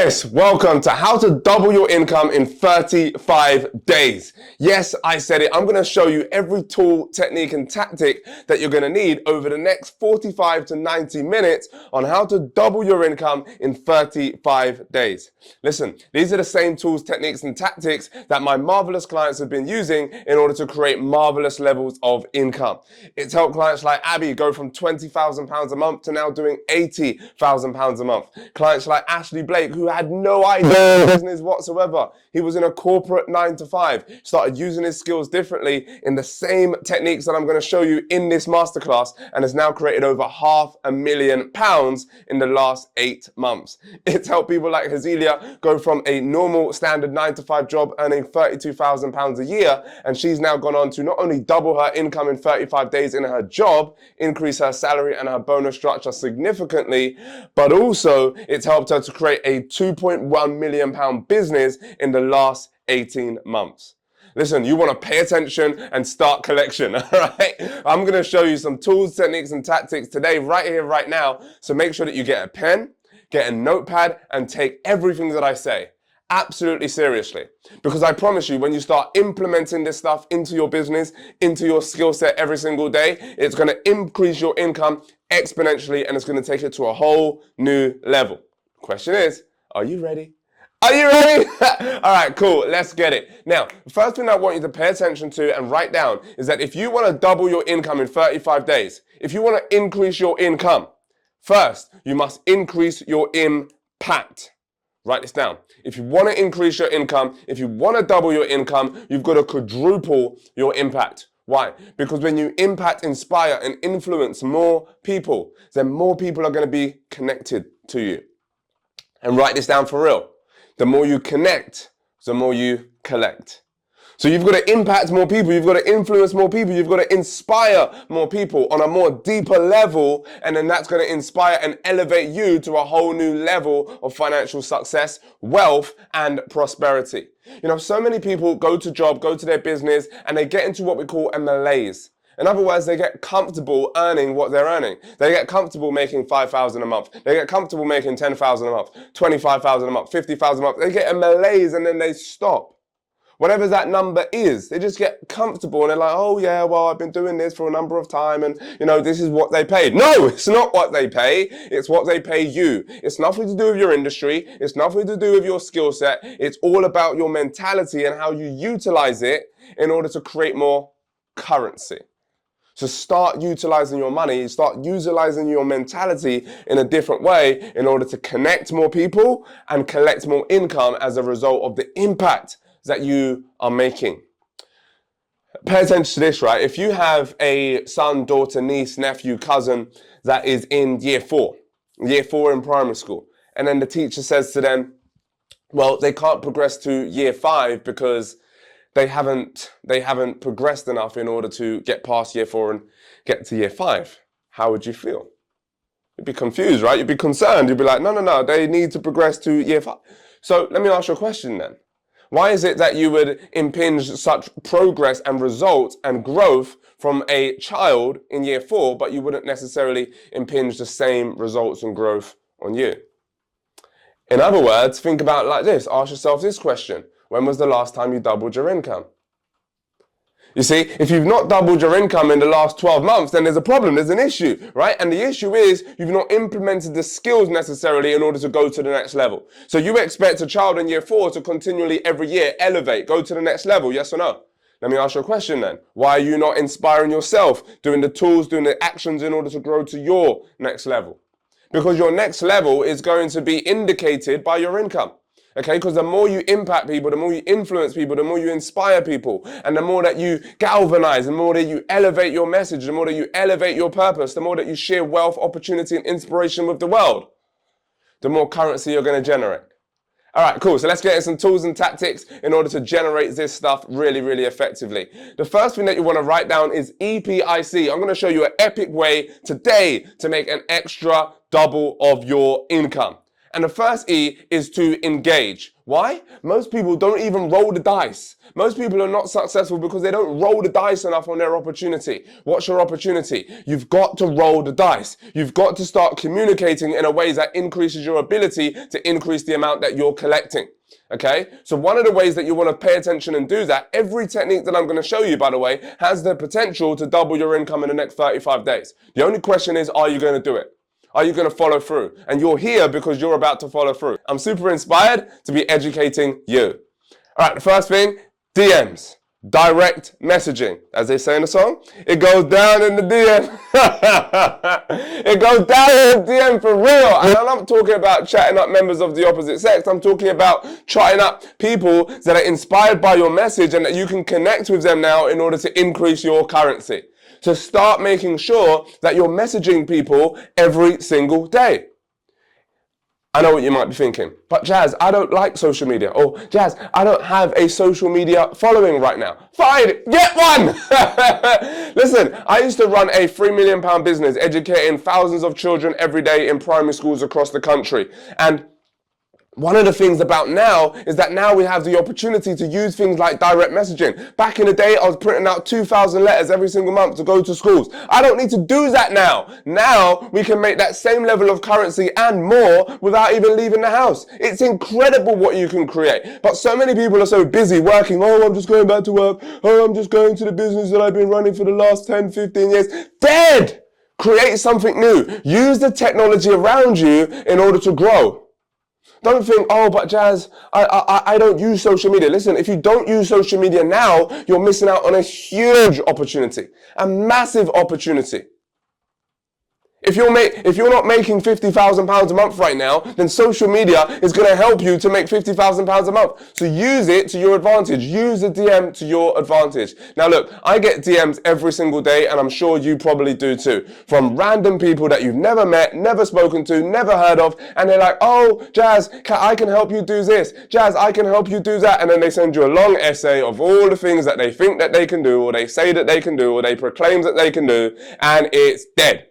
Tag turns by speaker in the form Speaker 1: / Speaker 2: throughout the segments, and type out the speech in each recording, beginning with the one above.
Speaker 1: Yes, welcome to how to double your income in 35 days. Yes, I said it. I'm going to show you every tool, technique, and tactic that you're going to need over the next 45 to 90 minutes on how to double your income in 35 days. Listen, these are the same tools, techniques, and tactics that my marvelous clients have been using in order to create marvelous levels of income. It's helped clients like Abby go from £20,000 a month to now doing £80,000 a month. Clients like Ashley Blake, who had no idea in business whatsoever. He was in a corporate 9-to-5, started using his skills differently in the same techniques that I'm going to show you in this masterclass, and has now created over £500,000 in the last 8 months. It's helped people like Hazelia go from a normal standard 9-to-5 job earning £32,000 a year, and she's now gone on to not only double her income in 35 days in her job, increase her salary and her bonus structure significantly, but also it's helped her to create a £2.1 million business in the last 18 months. Listen, you want to pay attention and start collection, all right? I'm going to show you some tools, techniques, and tactics today, right here, right now. So make sure that you get a pen, get a notepad, and take everything that I say absolutely seriously. Because I promise you, when you start implementing this stuff into your business, into your skill set every single day, it's going to increase your income exponentially, and it's going to take it to a whole new level. Question is, are you ready? Are you ready? All right, cool. Let's get it. Now, the first thing I want you to pay attention to and write down is that if you want to double your income in 35 days, if you want to increase your income, first, you must increase your impact. Write this down. If you want to increase your income, if you want to double your income, you've got to quadruple your impact. Why? Because when you impact, inspire, and influence more people, then more people are going to be connected to you. And write this down for real. The more you connect, the more you collect. So you've got to impact more people, you've got to influence more people, you've got to inspire more people on a more deeper level, and then that's going to inspire and elevate you to a whole new level of financial success, wealth, and prosperity. You know, so many people go to job, go to their business, and they get into what we call a malaise. In other words, they get comfortable earning what they're earning. They get comfortable making $5,000 a month. They get comfortable making $10,000 a month, $25,000 a month, $50,000 a month. They get a malaise and then they stop. Whatever that number is, they just get comfortable and they're like, oh yeah, well, I've been doing this for a number of time and, you know, this is what they paid. No, it's not what they pay. It's what they pay you. It's nothing to do with your industry. It's nothing to do with your skill set. It's all about your mentality and how you utilize it in order to create more currency. So start utilizing your money, start utilizing your mentality in a different way in order to connect more people and collect more income as a result of the impact that you are making. Pay attention to this, right? If you have a son, daughter, niece, nephew, cousin that is in year 4 in primary school, and then the teacher says to them, well, they can't progress to year 5 because they haven't progressed enough in order to get past year 4 and get to year 5. How would you feel? You'd be confused, right? You'd be concerned. You'd be like, no, they need to progress to year 5. So let me ask you a question then. Why is it that you would impinge such progress and results and growth from a child in year 4, but you wouldn't necessarily impinge the same results and growth on you? In other words, think about it like this. Ask yourself this question. When was the last time you doubled your income? You see, if you've not doubled your income in the last 12 months, then there's a problem, there's an issue, right? And the issue is you've not implemented the skills necessarily in order to go to the next level. So you expect a child in year 4 to continually every year elevate, go to the next level, yes or no? Let me ask you a question then. Why are you not inspiring yourself, doing the tools, doing the actions in order to grow to your next level? Because your next level is going to be indicated by your income. Okay, because the more you impact people, the more you influence people, the more you inspire people, and the more that you galvanize, the more that you elevate your message, the more that you elevate your purpose, the more that you share wealth, opportunity, and inspiration with the world, the more currency you're going to generate. All right, cool. So let's get into some tools and tactics in order to generate this stuff really, really effectively. The first thing that you want to write down is EPIC. I'm going to show you an epic way today to make an extra double of your income. And the first E is to engage. Why? Most people don't even roll the dice. Most people are not successful because they don't roll the dice enough on their opportunity. What's your opportunity? You've got to roll the dice. You've got to start communicating in a way that increases your ability to increase the amount that you're collecting. Okay, so one of the ways that you want to pay attention and do that, every technique that I'm going to show you, by the way, has the potential to double your income in the next 35 days. The only question is, are you going to do it? Are you going to follow through? And you're here because you're about to follow through. I'm super inspired to be educating you. All right, the first thing, DMs. Direct messaging. As they say in the song, it goes down in the DM. It goes down in the DM for real. And I'm not talking about chatting up members of the opposite sex. I'm talking about chatting up people that are inspired by your message and that you can connect with them now in order to increase your currency. So start making sure that you're messaging people every single day. I know what you might be thinking, but Jazz, I don't like social media. Or Jazz, I don't have a social media following right now. Fine, get one! Listen, I used to run a £3 million business educating thousands of children every day in primary schools across the country. And one of the things about now is that now we have the opportunity to use things like direct messaging. Back in the day, I was printing out 2,000 letters every single month to go to schools. I don't need to do that now. Now we can make that same level of currency and more without even leaving the house. It's incredible what you can create. But so many people are so busy working. Oh, I'm just going back to work. Oh, I'm just going to the business that I've been running for the last 10, 15 years. Dead! Create something new. Use the technology around you in order to grow. Don't think, oh, but Jazz, I don't use social media. Listen, if you don't use social media now, you're missing out on a huge opportunity, a massive opportunity. If you're not making £50,000 a month right now, then social media is going to help you to make £50,000 a month. So use it to your advantage. Use the DM to your advantage. Now look, I get DMs every single day, and I'm sure you probably do too, from random people that you've never met, never spoken to, never heard of, and they're like, oh, Jazz, I can help you do this. Jazz, I can help you do that. And then they send you a long essay of all the things that they think that they can do, or they say that they can do, or they proclaim that they can do, and it's dead.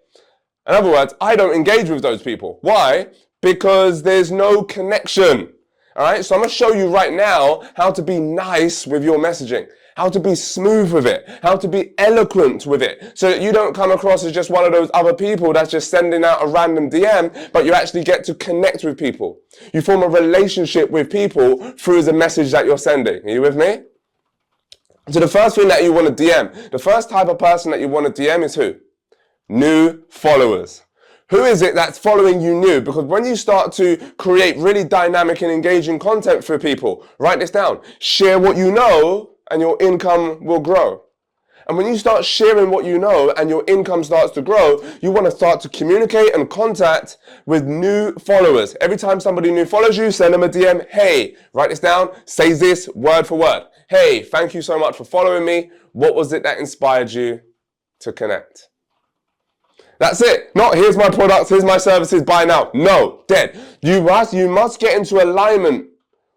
Speaker 1: In other words, I don't engage with those people. Why? Because there's no connection. All right, so I'm going to show you right now how to be nice with your messaging, how to be smooth with it, how to be eloquent with it, so that you don't come across as just one of those other people that's just sending out a random DM, but you actually get to connect with people. You form a relationship with people through the message that you're sending. Are you with me? So the first thing that you want to DM, the first type of person that you want to DM is who? New followers. Who is it that's following you new? Because when you start to create really dynamic and engaging content for people, write this down. Share what you know and your income will grow. And when you start sharing what you know and your income starts to grow, you want to start to communicate and contact with new followers. Every time somebody new follows you, send them a DM. Hey, write this down. Say this word for word. Hey, thank you so much for following me. What was it that inspired you to connect? That's it. Not here's my products, here's my services, buy now. No, dead. You must get into alignment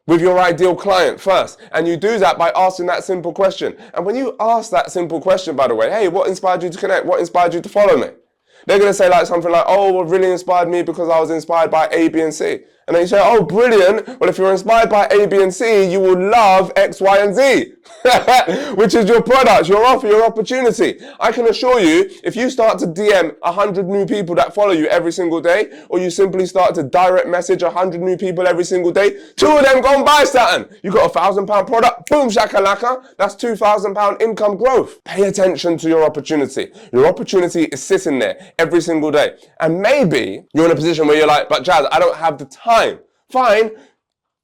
Speaker 1: with your ideal client first. And you do that by asking that simple question. And when you ask that simple question, by the way, hey, what inspired you to connect? What inspired you to follow me? They're going to say like something like, oh, what really inspired me because I was inspired by A, B, and C. And then you say, oh, brilliant. Well, if you're inspired by A, B, and C, you will love X, Y, and Z, which is your product, your offer, your opportunity. I can assure you, if you start to DM 100 new people that follow you every single day, or you simply start to direct message 100 new people every single day, 2 of them go and buy something. You got a £1,000 product, boom, shakalaka. That's £2,000 income growth. Pay attention to your opportunity. Your opportunity is sitting there every single day. And maybe you're in a position where you're like, but Jazz, I don't have the time. Fine,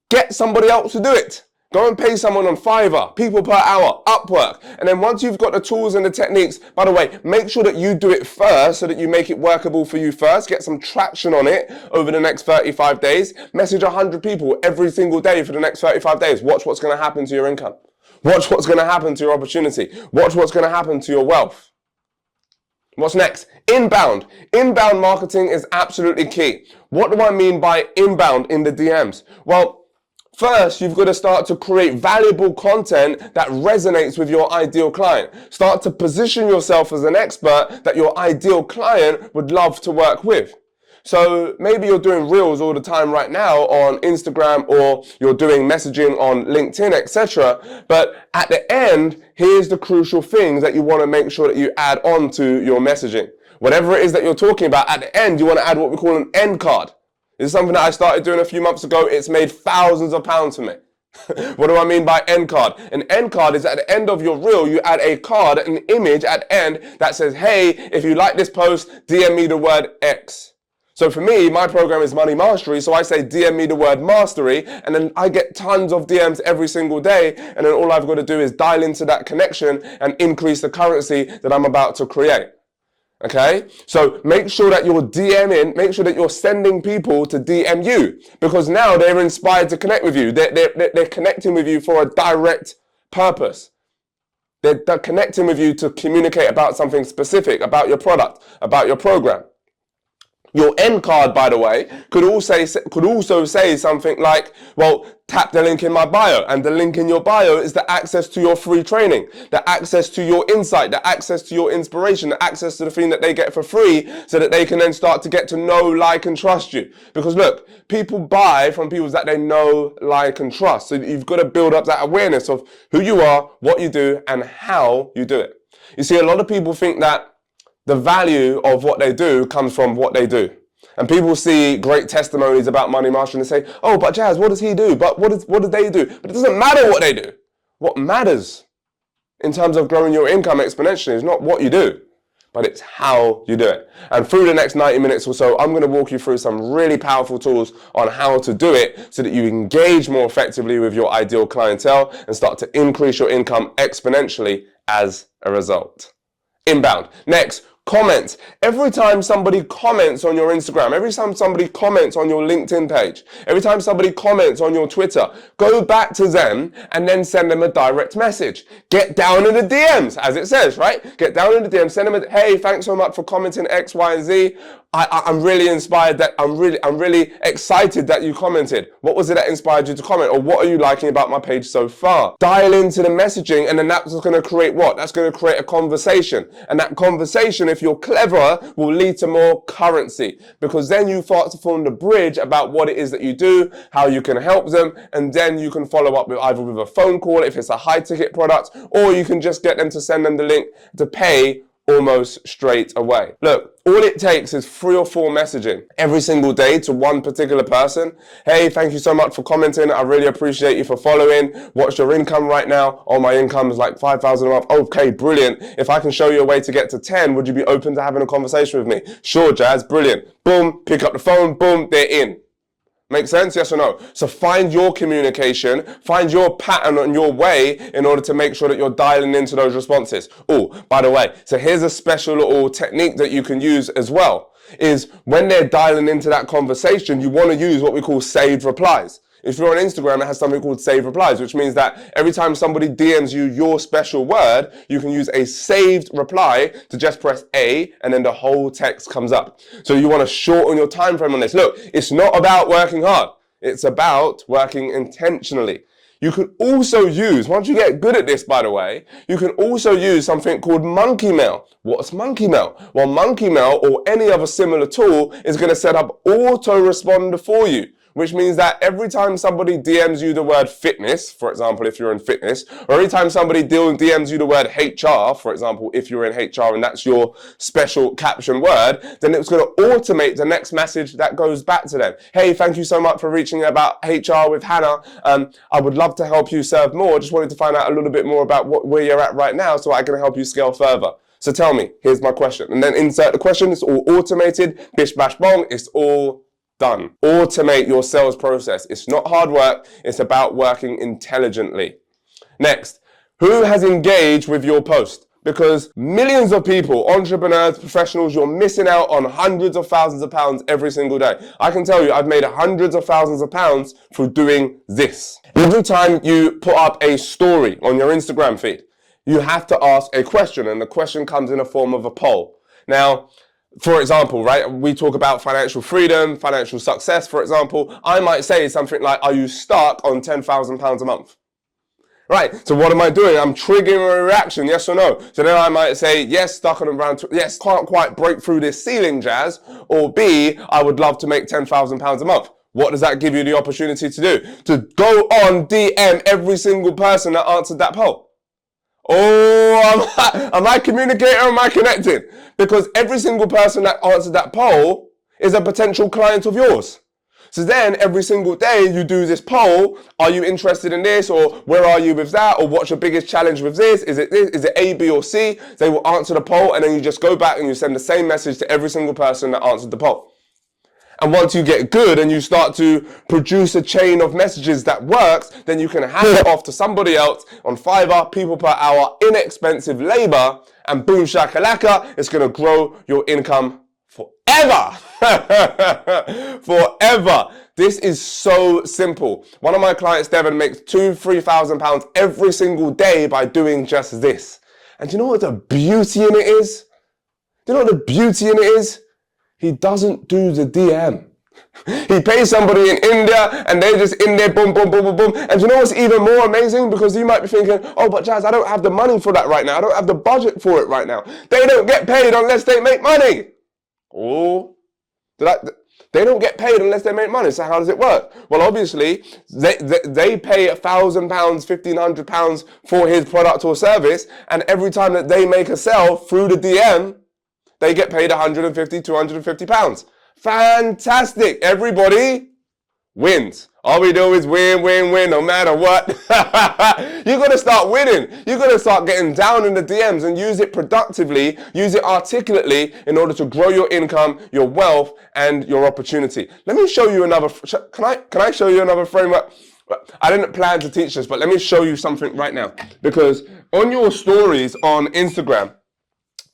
Speaker 1: get somebody else to do it. Go and pay someone on Fiverr, people per hour, Upwork. And then once you've got the tools and the techniques, by the way, make sure that you do it first so that you make it workable for you first. Get some traction on it over the next 35 days. Message 100 people every single day for the next 35 days. Watch what's going to happen to your income. Watch what's going to happen to your opportunity. Watch what's going to happen to your wealth. What's next? Inbound. Inbound marketing is absolutely key. What do I mean by inbound in the DMs? Well, first, you've got to start to create valuable content that resonates with your ideal client. Start to position yourself as an expert that your ideal client would love to work with. So maybe you're doing reels all the time right now on Instagram, or you're doing messaging on LinkedIn, etc. But at the end, here's the crucial things that you want to make sure that you add on to your messaging. Whatever it is that you're talking about, at the end, you want to add what we call an end card. This is something that I started doing a few months ago. It's made thousands of pounds for me. What do I mean by end card? An end card is at the end of your reel, you add a card, an image at the end that says, hey, if you like this post, DM me the word X. So for me, my program is Money Mastery. So I say, DM me the word mastery. And then I get tons of DMs every single day. And then all I've got to do is dial into that connection and increase the currency that I'm about to create. Okay, so make sure that you're DMing, make sure that you're sending people to DM you, because now they're inspired to connect with you. They're connecting with you for a direct purpose. They're connecting with you to communicate about something specific, about your product, about your program. Your end card, by the way, could also say something like, well, tap the link in my bio. And the link in your bio is the access to your free training, the access to your insight, the access to your inspiration, the access to the thing that they get for free, so that they can then start to get to know, like, and trust you. Because look, people buy from people that they know, like, and trust. So you've got to build up that awareness of who you are, what you do, and how you do it. You see, a lot of people think that the value of what they do comes from what they do. And people see great testimonies about Money Mastery and they say, oh, but Jazz, what does he do? But what do they do? But it doesn't matter what they do. What matters in terms of growing your income exponentially is not what you do, but it's how you do it. And through the next 90 minutes or so, I'm going to walk you through some really powerful tools on how to do it so that you engage more effectively with your ideal clientele and start to increase your income exponentially as a result. Inbound. Next, comments. Every time somebody comments on your Instagram, every time somebody comments on your LinkedIn page, every time somebody comments on your Twitter, go back to them and then send them a direct message. Get down in the DMs, as it says, right? Get down in the DMs, send them a, hey, thanks so much for commenting X, Y, and Z. I'm really inspired that I'm really excited that you commented. What was it that inspired you to comment? Or what are you liking about my page so far? Dial into the messaging, and then that's going to create what? That's going to create a conversation. And that conversation, if you're clever, will lead to more currency, because then you start to form the bridge about what it is that you do, how you can help them, and then you can follow up with either with a phone call if it's a high ticket product, or you can just get them to send them the link to pay almost straight away. Look, all it takes is 3 or 4 messaging every single day to one particular person. Hey, thank you so much for commenting. I really appreciate you for following. What's your income right now? Oh, my income is like 5,000 a month. Okay, brilliant. If I can show you a way to get to 10, would you be open to having a conversation with me? Sure, Jazz, brilliant. Boom, pick up the phone, boom, they're in. Make sense? Yes or no? So find your communication, find your pattern and your way in order to make sure that you're dialing into those responses. Oh, by the way, so here's a special little technique that you can use as well, is when they're dialing into that conversation, you want to use what we call saved replies. If you're on Instagram, it has something called saved replies, which means that every time somebody DMs you your special word, you can use a saved reply to just press A, and then the whole text comes up. So you want to shorten your time frame on this. Look, it's not about working hard. It's about working intentionally. You could also use, once you get good at this, by the way, you can also use something called Monkey Mail. What's Monkey Mail? Well, Monkey Mail or any other similar tool is going to set up autoresponder for you, which means that every time somebody DMs you the word fitness, for example, if you're in fitness, or every time somebody DMs you the word HR, for example, if you're in HR and that's your special caption word, then it's going to automate the next message that goes back to them. Hey, thank you so much for reaching about HR with Hannah. I would love to help you serve more. Just wanted to find out a little bit more about where you're at right now so I can help you scale further. So tell me, here's my question. And then insert the question. It's all automated. Bish, bash, bong. It's all done. Automate your sales process. It's not hard work. It's about working intelligently. Next, who has engaged with your post? Because millions of people, entrepreneurs, professionals, you're missing out on hundreds of thousands of pounds every single day. I can tell you, I've made hundreds of thousands of pounds through doing this. Every time you put up a story on your Instagram feed, you have to ask a question, and the question comes in a form of a poll. Now, for example, right, we talk about financial freedom, financial success, for example. I might say something like, are you stuck on £10,000 a month? Right, so what am I doing? I'm triggering a reaction, yes or no? So then I might say, yes, stuck on around, yes, can't quite break through this ceiling, Jazz. Or B, I would love to make £10,000 a month. What does that give you the opportunity to do? To go on DM every single person that answered that poll. Oh, am I communicating or am I connecting? Because every single person that answered that poll is a potential client of yours. So then every single day you do this poll, are you interested in this, or where are you with that, or what's your biggest challenge with this? Is it A, B, or C? They will answer the poll, and then you just go back and you send the same message to every single person that answered the poll. And once you get good and you start to produce a chain of messages that works, then you can hand it off to somebody else on Fiverr, people per hour, inexpensive labor, and boom shakalaka, it's going to grow your income forever. Forever. This is so simple. One of my clients, Devon, makes £2,000-3,000 every single day by doing just this. And do you know what the beauty in it is? Do you know what the beauty in it is? He doesn't do the DM. He pays somebody in India and they're just in there, boom, boom, boom, boom, boom. And you know what's even more amazing? Because you might be thinking, oh, but Jazz, I don't have the money for that right now. I don't have the budget for it right now. They don't get paid unless they make money. Oh, they don't get paid unless they make money. So how does it work? Well, obviously, they pay £1,000, £1,500 for his product or service. And every time that they make a sale through the DM, they get paid £150, £250. Fantastic. Everybody wins. All we do is win, win, win, no matter what. You're going to start winning. You're going to start getting down in the DMs and use it productively, use it articulately in order to grow your income, your wealth, and your opportunity. Let me show you another, can I show you another framework? I didn't plan to teach this, but let me show you something right now. Because on your stories on Instagram,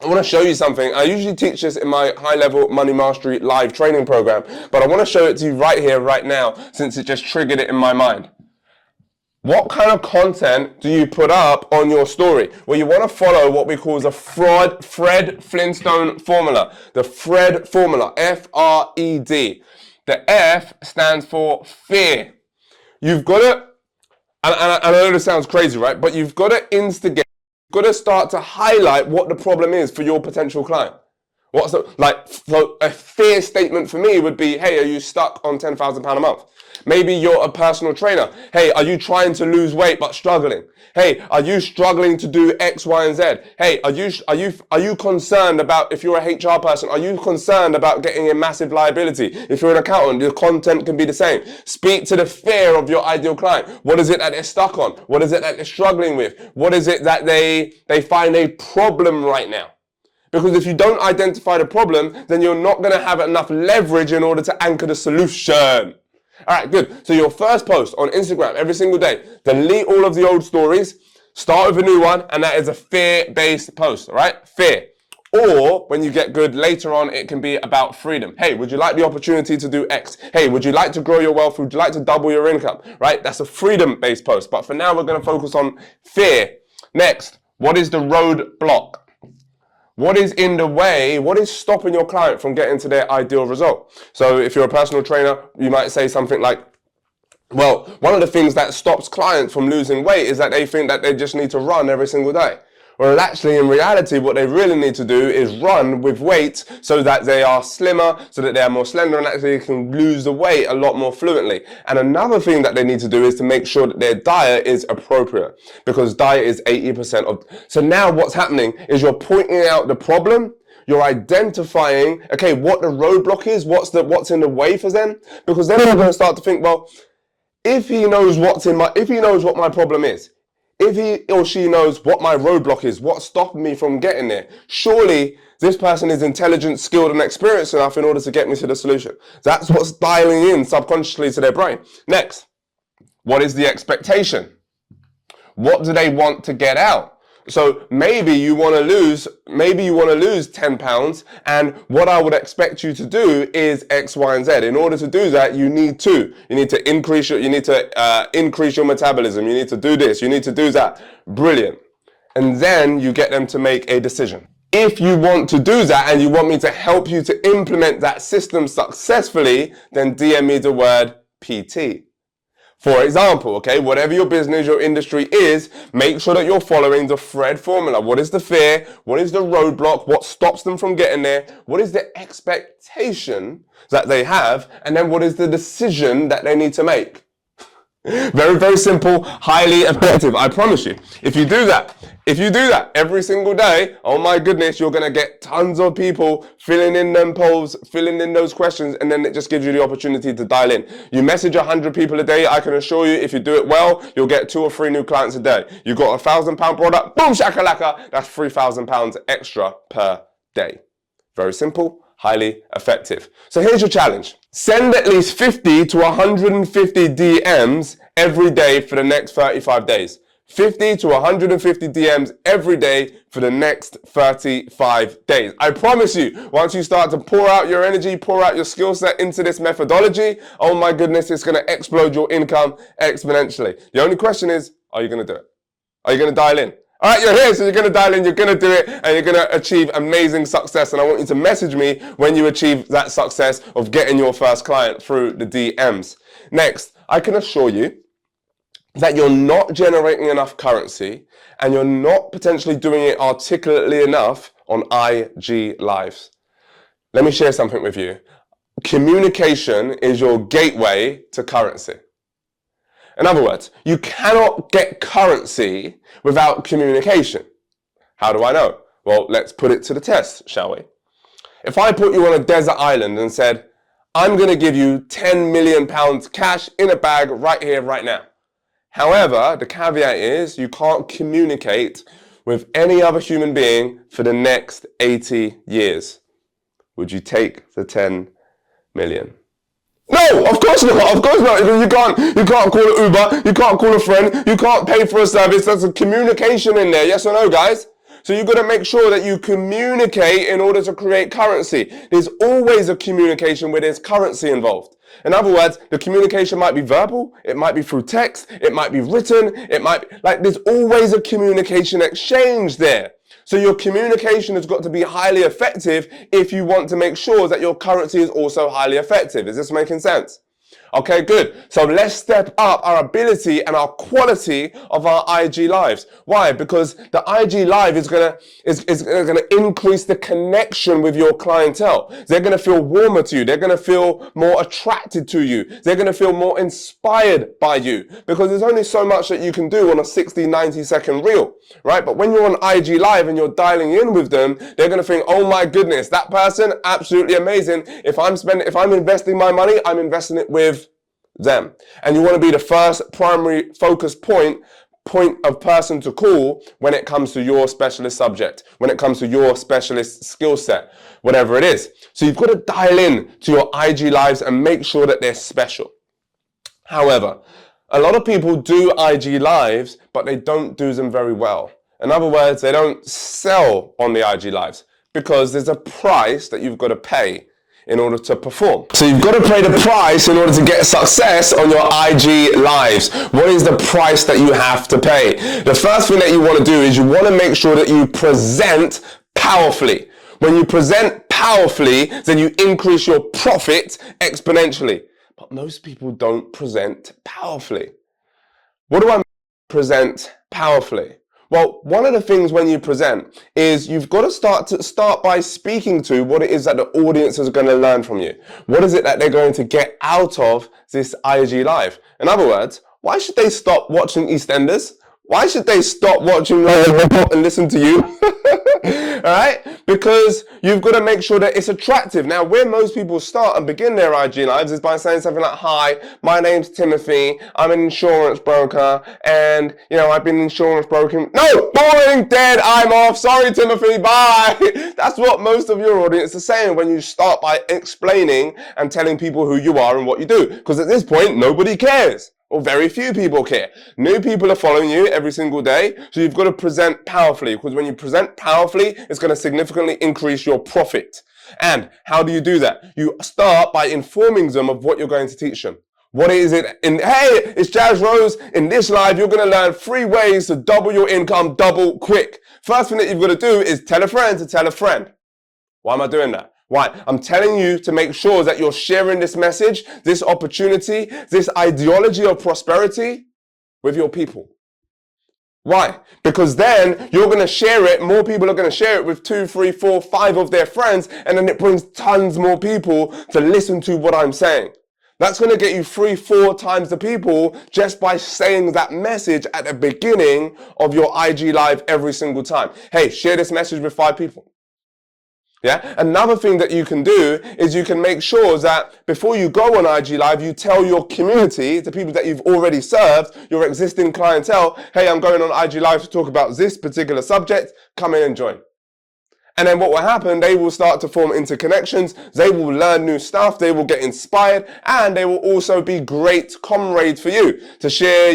Speaker 1: I want to show you something. I usually teach this in my high-level money mastery live training program, but I want to show it to you right here, right now, since it just triggered it in my mind. What kind of content do you put up on your story? Well, you want to follow what we call the Fred Flintstone formula. The Fred formula, F-R-E-D. The F stands for fear. You've got to, and I know this sounds crazy, right? But you've got to instigate. Got to start to highlight what the problem is for your potential client. What's the, like, so a fear statement for me would be, hey, are you stuck on £10,000 a month? Maybe you're a personal trainer. Hey, are you trying to lose weight but struggling? Hey, are you struggling to do X, Y, and Z? Hey, are you concerned about, if you're a HR person, are you concerned about getting a massive liability? If you're an accountant, your content can be the same. Speak to the fear of your ideal client. What is it that they're stuck on? What is it that they're struggling with? What is it that they find a problem right now? Because if you don't identify the problem, then you're not going to have enough leverage in order to anchor the solution. All right, good. So your first post on Instagram every single day, delete all of the old stories, start with a new one, and that is a fear-based post, all right? Fear. Or when you get good later on, it can be about freedom. Hey, would you like the opportunity to do X? Hey, would you like to grow your wealth? Would you like to double your income? Right? That's a freedom-based post. But for now, we're going to focus on fear. Next, what is the roadblock? What is in the way? What is stopping your client from getting to their ideal result? So if you're a personal trainer, you might say something like, well, one of the things that stops clients from losing weight is that they think that they just need to run every single day. Well, actually, in reality, what they really need to do is run with weight so that they are slimmer, so that they are more slender, and actually can lose the weight a lot more fluently. And another thing that they need to do is to make sure that their diet is appropriate, because diet is 80% of. So now what's happening is you're pointing out the problem. You're identifying, okay, what the roadblock is, what's in the way for them, because then they're going to start to think, well, if he knows what my problem is, if he or she knows what my roadblock is, what's stopping me from getting there, surely this person is intelligent, skilled, and experienced enough in order to get me to the solution. That's what's dialing in subconsciously to their brain. Next, what is the expectation? What do they want to get out? So maybe you want to lose 10 pounds, and what I would expect you to do is X, Y, and Z. In order to do that, you need to increase your metabolism. You need to do this. You need to do that. Brilliant. And then you get them to make a decision. If you want to do that and you want me to help you to implement that system successfully, then DM me the word PT. For example, okay, whatever your business, your industry is, make sure that you're following the Fred formula. What is the fear? What is the roadblock? What stops them from getting there? What is the expectation that they have? And then what is the decision that they need to make? Very, very simple, highly effective. I promise you. If you do that every single day, oh my goodness, you're going to get tons of people filling in them polls, filling in those questions, and then it just gives you the opportunity to dial in. You message 100 people a day. I can assure you, if you do it well, you'll get 2 or 3 new clients a day. You got £1,000 product, boom, shakalaka. That's £3,000 extra per day. Very simple, highly effective. So here's your challenge. Send at least 50 to 150 DMs every day for the next 35 days. 50 to 150 DMs every day for the next 35 days. I promise you, once you start to pour out your energy, pour out your skill set into this methodology, oh my goodness, it's going to explode your income exponentially. The only question is, are you going to do it? Are you going to dial in? All right, you're here, so you're going to dial in, you're going to do it, and you're going to achieve amazing success. And I want you to message me when you achieve that success of getting your first client through the DMs. Next, I can assure you that you're not generating enough currency and you're not potentially doing it articulately enough on IG Lives. Let me share something with you. Communication is your gateway to currency. In other words, you cannot get currency without communication. How do I know? Well, let's put it to the test, shall we? If I put you on a desert island and said, I'm going to give you £10 million cash in a bag right here, right now. However, the caveat is you can't communicate with any other human being for the next 80 years. Would you take the 10 million? No, of course not. Of course not. You can't call an Uber. You can't call a friend. You can't pay for a service. There's a communication in there. Yes or no, guys? So you've got to make sure that you communicate in order to create currency. There's always a communication where there's currency involved. In other words, the communication might be verbal, it might be through text, it might be written, it might be, like, there's always a communication exchange there. So your communication has got to be highly effective if you want to make sure that your currency is also highly effective. Is this making sense? Okay, good. So let's step up our ability and our quality of our IG lives. Why? Because the IG live is gonna increase the connection with your clientele. They're gonna feel warmer to you. They're gonna feel more attracted to you. They're gonna feel more inspired by you, because there's only so much that you can do on a 60, 90-second reel, right? But when you're on IG live and you're dialing in with them, they're gonna think, oh my goodness, that person, absolutely amazing. If I'm investing my money, I'm investing it with them. And you want to be the first primary focus point of person to call when it comes to your specialist subject, when it comes to your specialist skill set, whatever it is. So you've got to dial in to your IG lives and make sure that they're special. However, a lot of people do IG lives, but they don't do them very well. In other words, they don't sell on the IG lives because there's a price that you've got to pay in order to perform. So you've got to pay the price in order to get success on your IG lives. What is the price that you have to pay? The first thing that you want to do is you want to make sure that you present powerfully. When you present powerfully, then you increase your profit exponentially. But most people don't present powerfully. What do I mean by present powerfully? Well, one of the things when you present is you've got to start by speaking to what it is that the audience is going to learn from you. What is it that they're going to get out of this IG live? In other words, why should they stop watching EastEnders? Why should they stop watching and listen to you? All right? Because you've got to make sure that it's attractive. Now, where most people start and begin their IG lives is by saying something like, hi, my name's Timothy. I'm an insurance broker. And, I've been insurance broking. No, boring, dead, I'm off. Sorry, Timothy, bye. That's what most of your audience is saying when you start by explaining and telling people who you are and what you do. Because at this point, nobody cares. Or very few people care. New people are following you every single day, so you've got to present powerfully, because when you present powerfully, it's going to significantly increase your profit. And how do you do that? You start by informing them of what you're going to teach them. What is it? Hey, it's Jazz Rose. In this live, you're going to learn 3 ways to double your income, double quick. First thing that you've got to do is tell a friend to tell a friend. Why am I doing that? Why? I'm telling you to make sure that you're sharing this message, this opportunity, this ideology of prosperity with your people. Why? Because then you're going to share it, more people are going to share it with 2, 3, 4, 5 of their friends, and then it brings tons more people to listen to what I'm saying. That's going to get you 3, 4 times the people just by saying that message at the beginning of your IG live every single time. Hey, share this message with 5 people. Yeah. Another thing that you can do is you can make sure that before you go on IG Live, you tell your community, the people that you've already served, your existing clientele, hey, I'm going on IG Live to talk about this particular subject. Come in and join. And then what will happen, they will start to form interconnections, they will learn new stuff, they will get inspired, and they will also be great comrades for you to share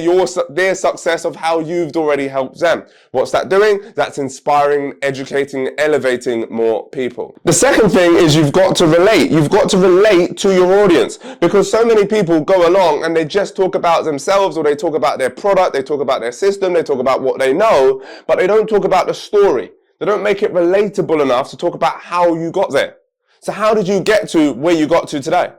Speaker 1: their success of how you've already helped them. What's that doing? That's inspiring, educating, elevating more people. The second thing is you've got to relate. You've got to relate to your audience, because so many people go along and they just talk about themselves, or they talk about their product, they talk about their system, they talk about what they know, but they don't talk about the story. They don't make it relatable enough to talk about how you got there. So how did you get to where you got to today?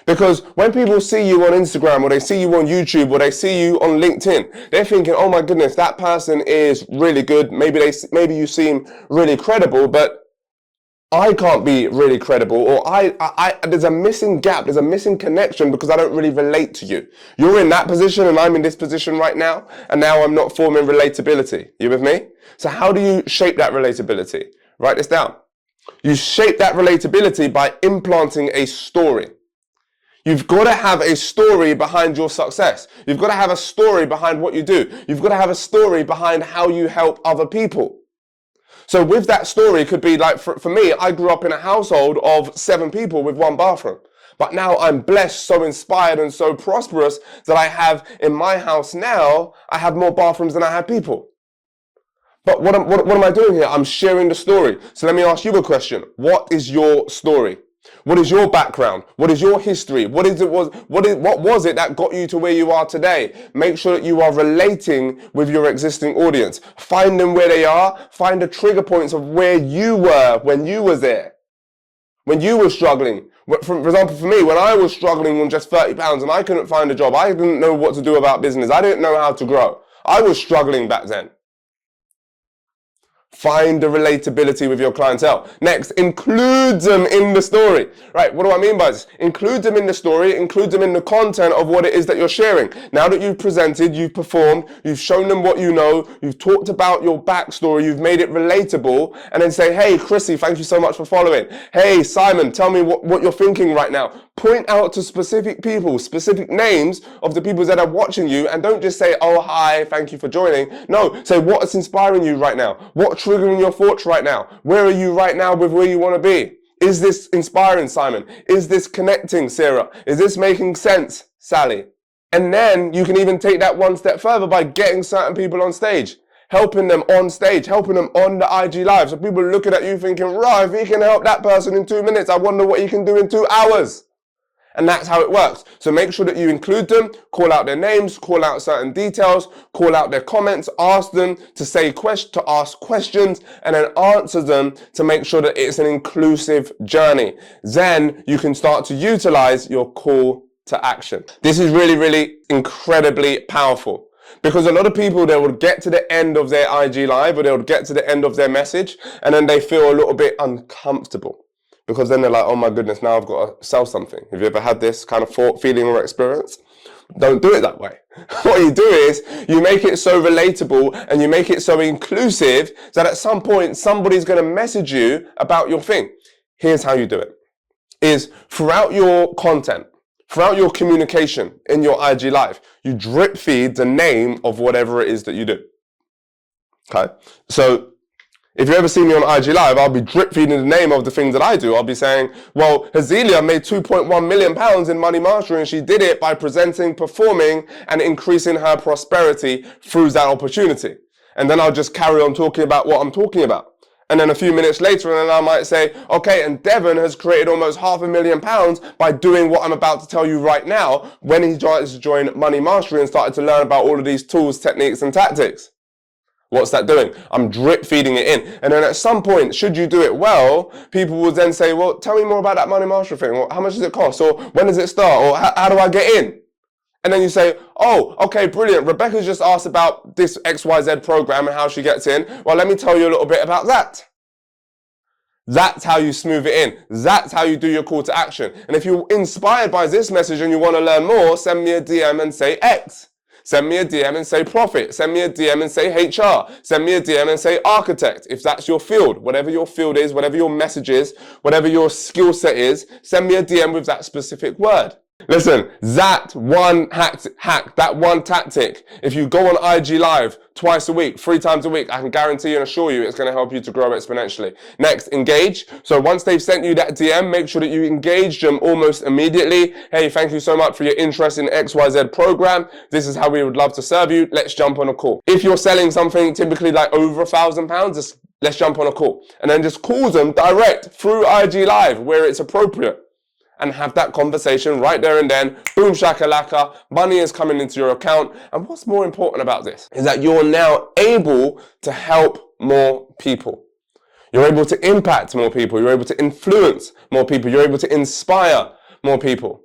Speaker 1: Because when people see you on Instagram, or they see you on YouTube, or they see you on LinkedIn, they're thinking, oh my goodness, that person is really good. Maybe you seem really credible, but I can't be really credible, or there's a missing gap, there's a missing connection because I don't really relate to you. You're in that position and I'm in this position right now, and now I'm not forming relatability. You with me? So how do you shape that relatability? Write this down. You shape that relatability by implanting a story. You've got to have a story behind your success. You've got to have a story behind what you do. You've got to have a story behind how you help other people. So with that story, it could be like, for me, I grew up in a household of 7 people with 1 bathroom. But now I'm blessed, so inspired and so prosperous that I have in my house now, I have more bathrooms than I have people. But what am I doing here? I'm sharing the story. So let me ask you a question. What is your story? What is your background? What is your history? What was it that got you to where you are today? Make sure that you are relating with your existing audience. Find them where they are. Find the trigger points of where you were when you were there. When you were struggling. For example, for me, when I was struggling on just £30 and I couldn't find a job, I didn't know what to do about business. I didn't know how to grow. I was struggling back then. Find the relatability with your clientele. Next, include them in the story. Right, what do I mean by this? Include them in the story, include them in the content of what it is that you're sharing. Now that you've presented, you've performed, you've shown them what you know, you've talked about your backstory, you've made it relatable, and then say, hey, Chrissy, thank you so much for following. Hey, Simon, tell me what you're thinking right now. Point out to specific people, specific names of the people that are watching you, and don't just say, oh, hi, thank you for joining. No, say what's inspiring you right now. What's triggering your thoughts right now? Where are you right now with where you want to be? Is this inspiring, Simon? Is this connecting, Sarah? Is this making sense, Sally? And then you can even take that one step further by getting certain people on stage. Helping them on stage, helping them on the IG Live. So people looking at you thinking, right, if he can help that person in 2 minutes, I wonder what he can do in 2 hours. And that's how it works. So make sure that you include them, call out their names, call out certain details, call out their comments, ask them to ask questions, and then answer them to make sure that it's an inclusive journey. Then you can start to utilize your call to action. This is really, really incredibly powerful. Because a lot of people, they will get to the end of their IG Live, or they'll get to the end of their message, and then they feel a little bit uncomfortable. Because then they're like, oh my goodness, now I've got to sell something. Have you ever had this kind of feeling or experience? Don't do it that way. What you do is you make it so relatable and you make it so inclusive that at some point somebody's going to message you about your thing. Here's how you do it. Is throughout your content, throughout your communication in your IG Live, you drip feed the name of whatever it is that you do. Okay? So if you ever see me on IG Live, I'll be drip feeding the name of the things that I do. I'll be saying, well, Hazelia made £2.1 million in money mastery, and she did it by presenting, performing, and increasing her prosperity through that opportunity. And then I'll just carry on talking about what I'm talking about. And then a few minutes later, and then I might say, okay, and Devon has created almost £500,000 by doing what I'm about to tell you right now when he started to join Money Mastery and started to learn about all of these tools, techniques, and tactics. What's that doing? I'm drip feeding it in. And then at some point, should you do it well, people will then say, well, tell me more about that money mastery thing. Or how much does it cost? Or when does it start? Or how do I get in? And then you say, oh, okay, brilliant. Rebecca's just asked about this XYZ program and how she gets in. Well, let me tell you a little bit about that. That's how you smooth it in. That's how you do your call to action. And if you're inspired by this message and you want to learn more, send me a DM and say X. Send me a DM and say profit. Send me a DM and say HR. Send me a DM and say architect. If that's your field, whatever your field is, whatever your message is, whatever your skill set is, send me a DM with that specific word. Listen, that one hack, that one tactic, if you go on IG Live twice a week, 3 times a week, I can guarantee and assure you it's going to help you to grow exponentially. Next, engage. So once they've sent you that DM, make sure that you engage them almost immediately. Hey, thank you so much for your interest in XYZ program. This is how we would love to serve you. Let's jump on a call. If you're selling something typically like over £1,000, let's jump on a call. And then just call them direct through IG Live where it's appropriate. And have that conversation right there and then. Boom shakalaka, money is coming into your account. And what's more important about this is that you're now able to help more people. You're able to impact more people. You're able to influence more people. You're able to inspire more people.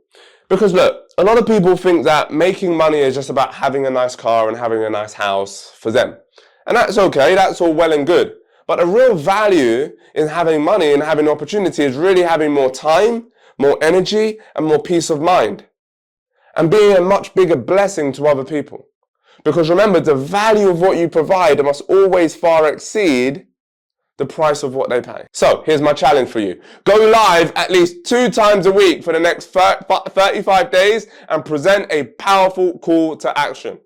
Speaker 1: Because look, a lot of people think that making money is just about having a nice car and having a nice house for them. And that's okay, that's all well and good. But the real value in having money and having opportunity is really having more time, more energy, and more peace of mind. And being a much bigger blessing to other people. Because remember, the value of what you provide must always far exceed the price of what they pay. So, here's my challenge for you. Go live at least 2 times a week for the next 35 days and present a powerful call to action.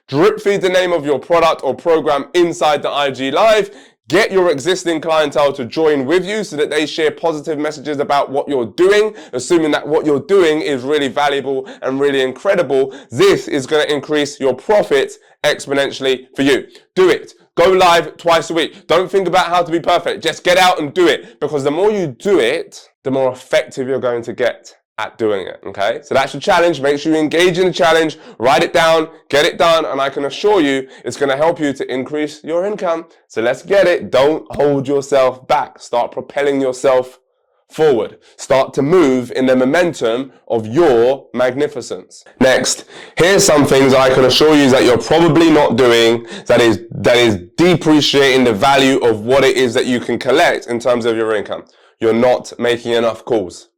Speaker 1: Drip feed the name of your product or program inside the IG Live. Get your existing clientele to join with you so that they share positive messages about what you're doing, assuming that what you're doing is really valuable and really incredible. This is going to increase your profits exponentially for you. Do it. Go live twice a week. Don't think about how to be perfect. Just get out and do it, because the more you do it, the more effective you're going to get at doing it, okay? So that's your challenge. Make sure you engage in the challenge, write it down, get it done, and I can assure you it's going to help you to increase your income. So let's get it. Don't hold yourself back. Start propelling yourself forward. Start to move in the momentum of your magnificence. Next, here's some things I can assure you that you're probably not doing that is depreciating the value of what it is that you can collect in terms of your income. You're not making enough calls.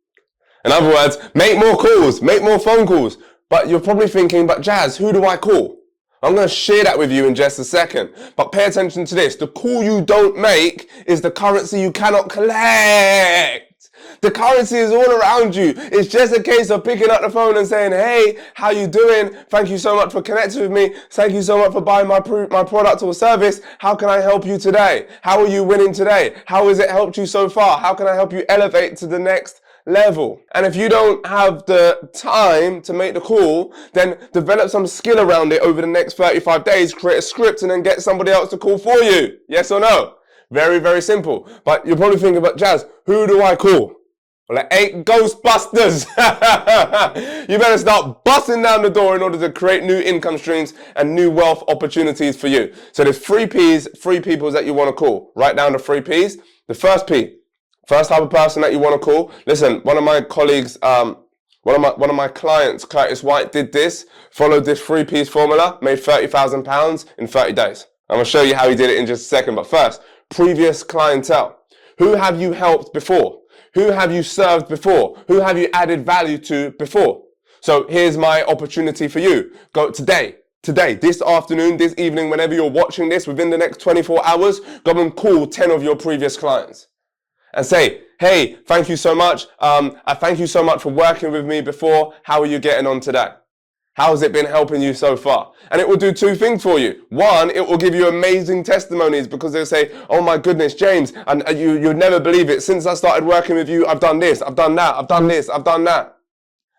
Speaker 1: In other words, make more calls, make more phone calls. But you're probably thinking, but Jazz, who do I call? I'm going to share that with you in just a second. But pay attention to this. The call you don't make is the currency you cannot collect. The currency is all around you. It's just a case of picking up the phone and saying, hey, how you doing? Thank you so much for connecting with me. Thank you so much for buying my product or service. How can I help you today? How are you winning today? How has it helped you so far? How can I help you elevate to the next level? And if you don't have the time to make the call, then develop some skill around it over the next 35 days, create a script, and then get somebody else to call for you. Yes or no? Very, very simple. But you're probably thinking, but Jazz, who do I call? Well, it ain't Ghostbusters. You better start busting down the door in order to create new income streams and new wealth opportunities for you. So there's 3 P's, 3 people that you want to call. Write down the 3 P's. The first P, first type of person that you want to call. Listen, one of my colleagues, one of my clients, Curtis White, did this, followed this 3 P's formula, made £30,000 in 30 days. I'm going to show you how he did it in just a second. But first, previous clientele. Who have you helped before? Who have you served before? Who have you added value to before? So here's my opportunity for you. Go today, this afternoon, this evening, whenever you're watching this, within the next 24 hours, go and call 10 of your previous clients and say, hey, thank you so much. I thank you so much for working with me before. How are you getting on today? How has it been helping you so far? And it will do 2 things for you. One, it will give you amazing testimonies, because they'll say, oh my goodness, James, and you'd never believe it. Since I started working with you, I've done this, I've done that, I've done this, I've done that.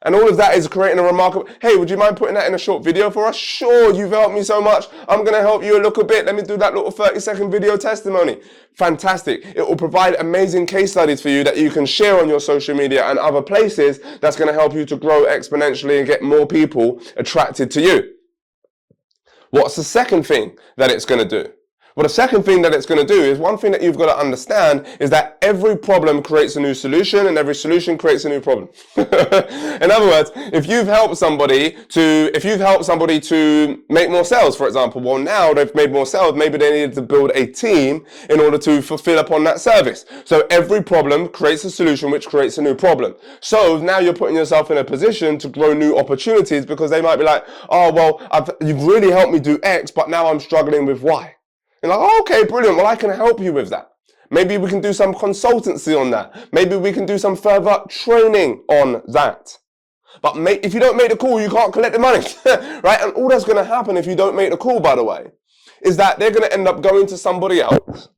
Speaker 1: And all of that is creating a remarkable, hey, would you mind putting that in a short video for us? Sure, you've helped me so much. I'm going to help you a little bit. Let me do that little 30-second video testimony. Fantastic. It will provide amazing case studies for you that you can share on your social media and other places. That's going to help you to grow exponentially and get more people attracted to you. What's the second thing that it's going to do? Well, the second thing that it's going to do is, one thing that you've got to understand is that every problem creates a new solution and every solution creates a new problem. In other words, if you've helped somebody to make more sales, for example, well, now they've made more sales, maybe they needed to build a team in order to fulfill upon that service. So every problem creates a solution which creates a new problem. So now you're putting yourself in a position to grow new opportunities, because they might be like, oh, well, you've really helped me do X, but now I'm struggling with Y. You're like, oh, okay, brilliant. Well, I can help you with that. Maybe we can do some consultancy on that. Maybe we can do some further training on that. But if you don't make the call, you can't collect the money, right? And all that's going to happen if you don't make the call, by the way, is that they're going to end up going to somebody else,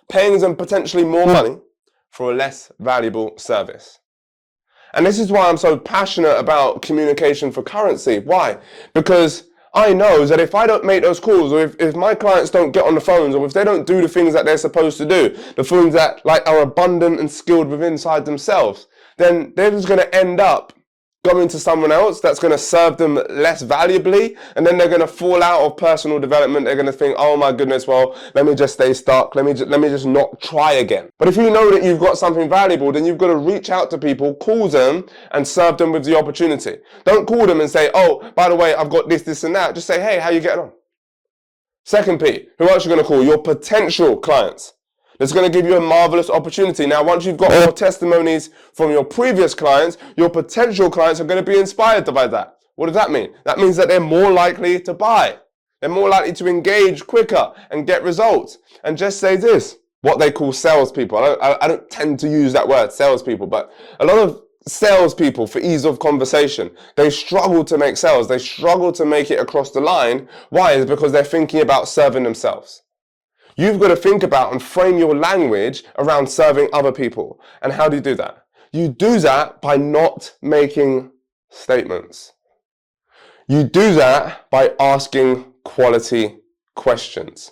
Speaker 1: paying them potentially more money for a less valuable service. And this is why I'm so passionate about communication for currency. Why? Because I know that if I don't make those calls, or if my clients don't get on the phones, or if they don't do the things that they're supposed to do, the things that are abundant and skilled within inside themselves, then they're just going to end up going to someone else that's going to serve them less valuably, and then they're going to fall out of personal development. They're going to think, oh my goodness, well, let me just stay stuck. Let me just not try again. But if you know that you've got something valuable, then you've got to reach out to people, call them, and serve them with the opportunity. Don't call them and say, oh, by the way, I've got this and that. Just say, hey, how you getting on? Second P, who else are you going to call? Your potential clients. It's going to give you a marvelous opportunity. Now, once you've got more testimonies from your previous clients, your potential clients are going to be inspired by that. What does that mean? That means that they're more likely to buy. They're more likely to engage quicker and get results. And just say this, what they call salespeople. I don't tend to use that word, salespeople, but a lot of salespeople, for ease of conversation, they struggle to make sales. They struggle to make it across the line. Why? It's because they're thinking about serving themselves. You've got to think about and frame your language around serving other people. And how do you do that? You do that by not making statements. You do that by asking quality questions.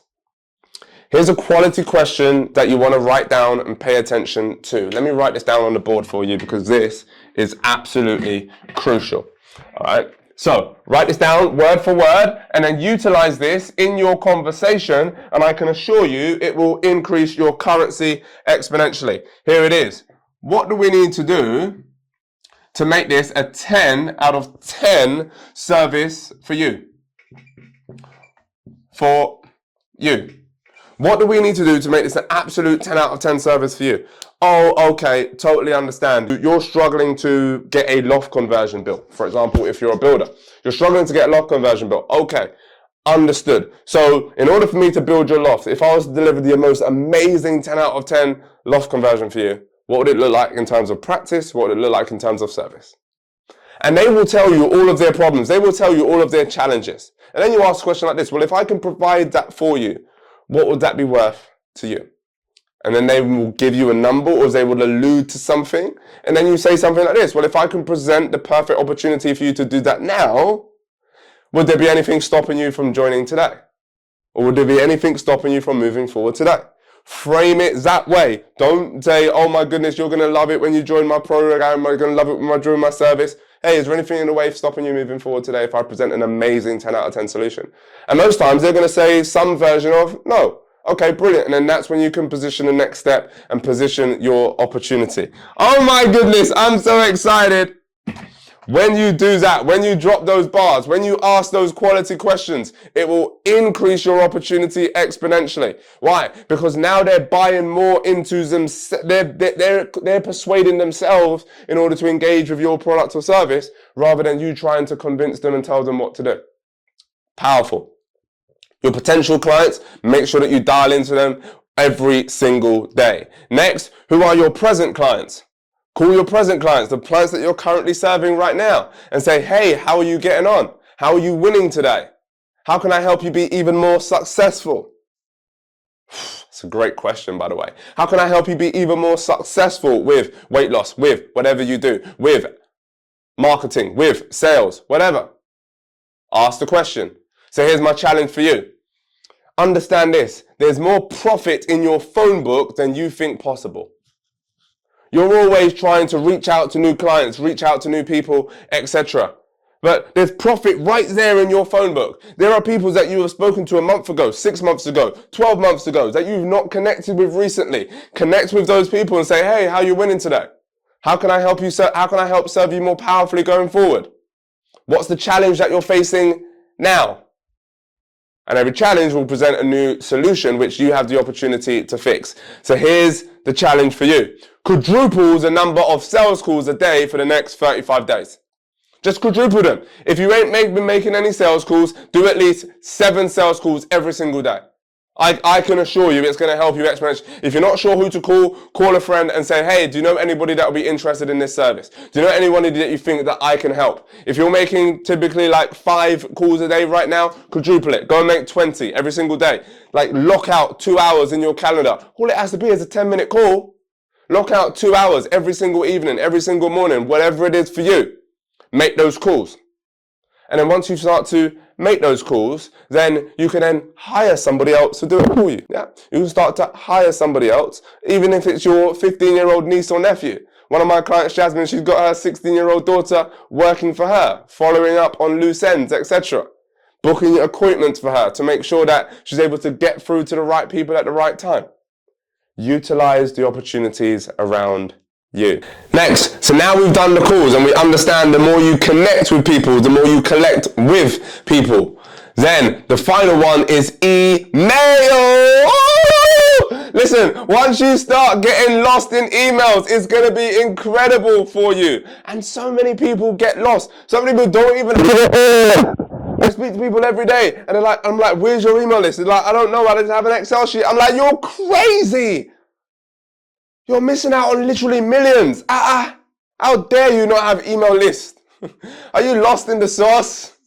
Speaker 1: Here's a quality question that you want to write down and pay attention to. Let me write this down on the board for you, because this is absolutely crucial. All right. So write this down word for word, and then utilize this in your conversation, and I can assure you it will increase your currency exponentially. Here it is. What do we need to do to make this a 10 out of 10 service for you? For you. What do we need to do to make this an absolute 10 out of 10 service for you? Oh, okay, totally understand. You're struggling to get a loft conversion built. For example, if you're a builder, you're struggling to get a loft conversion built. Okay, understood. So in order for me to build your loft, if I was to deliver the most amazing 10 out of 10 loft conversion for you, what would it look like in terms of practice? What would it look like in terms of service? And they will tell you all of their problems. They will tell you all of their challenges. And then you ask a question like this, well, if I can provide that for you, what would that be worth to you? And then they will give you a number, or they will allude to something. And then you say something like this, well, if I can present the perfect opportunity for you to do that now, would there be anything stopping you from joining today? Or would there be anything stopping you from moving forward today? Frame it that way. Don't say, oh my goodness, you're going to love it when you join my program. You're going to love it when I join my service. Hey, is there anything in the way stopping you moving forward today if I present an amazing 10 out of 10 solution? And most times they're going to say some version of no. Okay, brilliant. And then that's when you can position the next step and position your opportunity. Oh my goodness, I'm so excited. When you do that, when you drop those bars, when you ask those quality questions, it will increase your opportunity exponentially. Why? Because now they're buying more into them. They're persuading themselves in order to engage with your product or service, rather than you trying to convince them and tell them what to do. Powerful. Your potential clients, make sure that you dial into them every single day. Next, who are your present clients? Call your present clients, the clients that you're currently serving right now, and say, hey, how are you getting on? How are you winning today? How can I help you be even more successful? It's a great question, by the way. How can I help you be even more successful with weight loss, with whatever you do, with marketing, with sales, whatever? Ask the question. So here's my challenge for you. Understand this. There's more profit in your phone book than you think possible. You're always trying to reach out to new clients, reach out to new people, etc. But there's profit right there in your phone book. There are people that you have spoken to a month ago, 6 months ago, 12 months ago, that you've not connected with recently. Connect with those people and say, hey, how are you winning today? How can I help you? How can I help serve you more powerfully going forward? What's the challenge that you're facing now? And every challenge will present a new solution which you have the opportunity to fix. So here's the challenge for you. Quadruple the number of sales calls a day for the next 35 days. Just quadruple them. If you ain't been making any sales calls, do at least 7 sales calls every single day. I can assure you it's going to help you exponentially. If you're not sure who to call a friend and say, hey, do you know anybody that will be interested in this service? Do you know anybody that you think that I can help? If you're making typically like 5 calls a day right now, quadruple it. Go and make 20 every single day. Like lock out 2 hours in your calendar. All it has to be is a 10-minute call. Lock out 2 hours every single evening, every single morning, whatever it is for you. Make those calls. And then once you start to make those calls, then you can then hire somebody else to do it for you. Yeah, you can start to hire somebody else, even if it's your 15-year-old niece or nephew. One of my clients, Jasmine, she's got her 16-year-old daughter working for her, following up on loose ends, etc. Booking appointments for her to make sure that she's able to get through to the right people at the right time. Utilize the opportunities around you. Next, so now we've done the calls and we understand the more you connect with people, the more you collect with people. Then the final one is email. Listen, once you start getting lost in emails, it's going to be incredible for you. And so many people get lost. So many people don't even I speak to people every day and they're like, I'm like, where's your email list? They're like, I don't know, I just have an Excel sheet. I'm like, you're crazy. You're missing out on literally millions. How dare you not have email list? Are you lost in the sauce?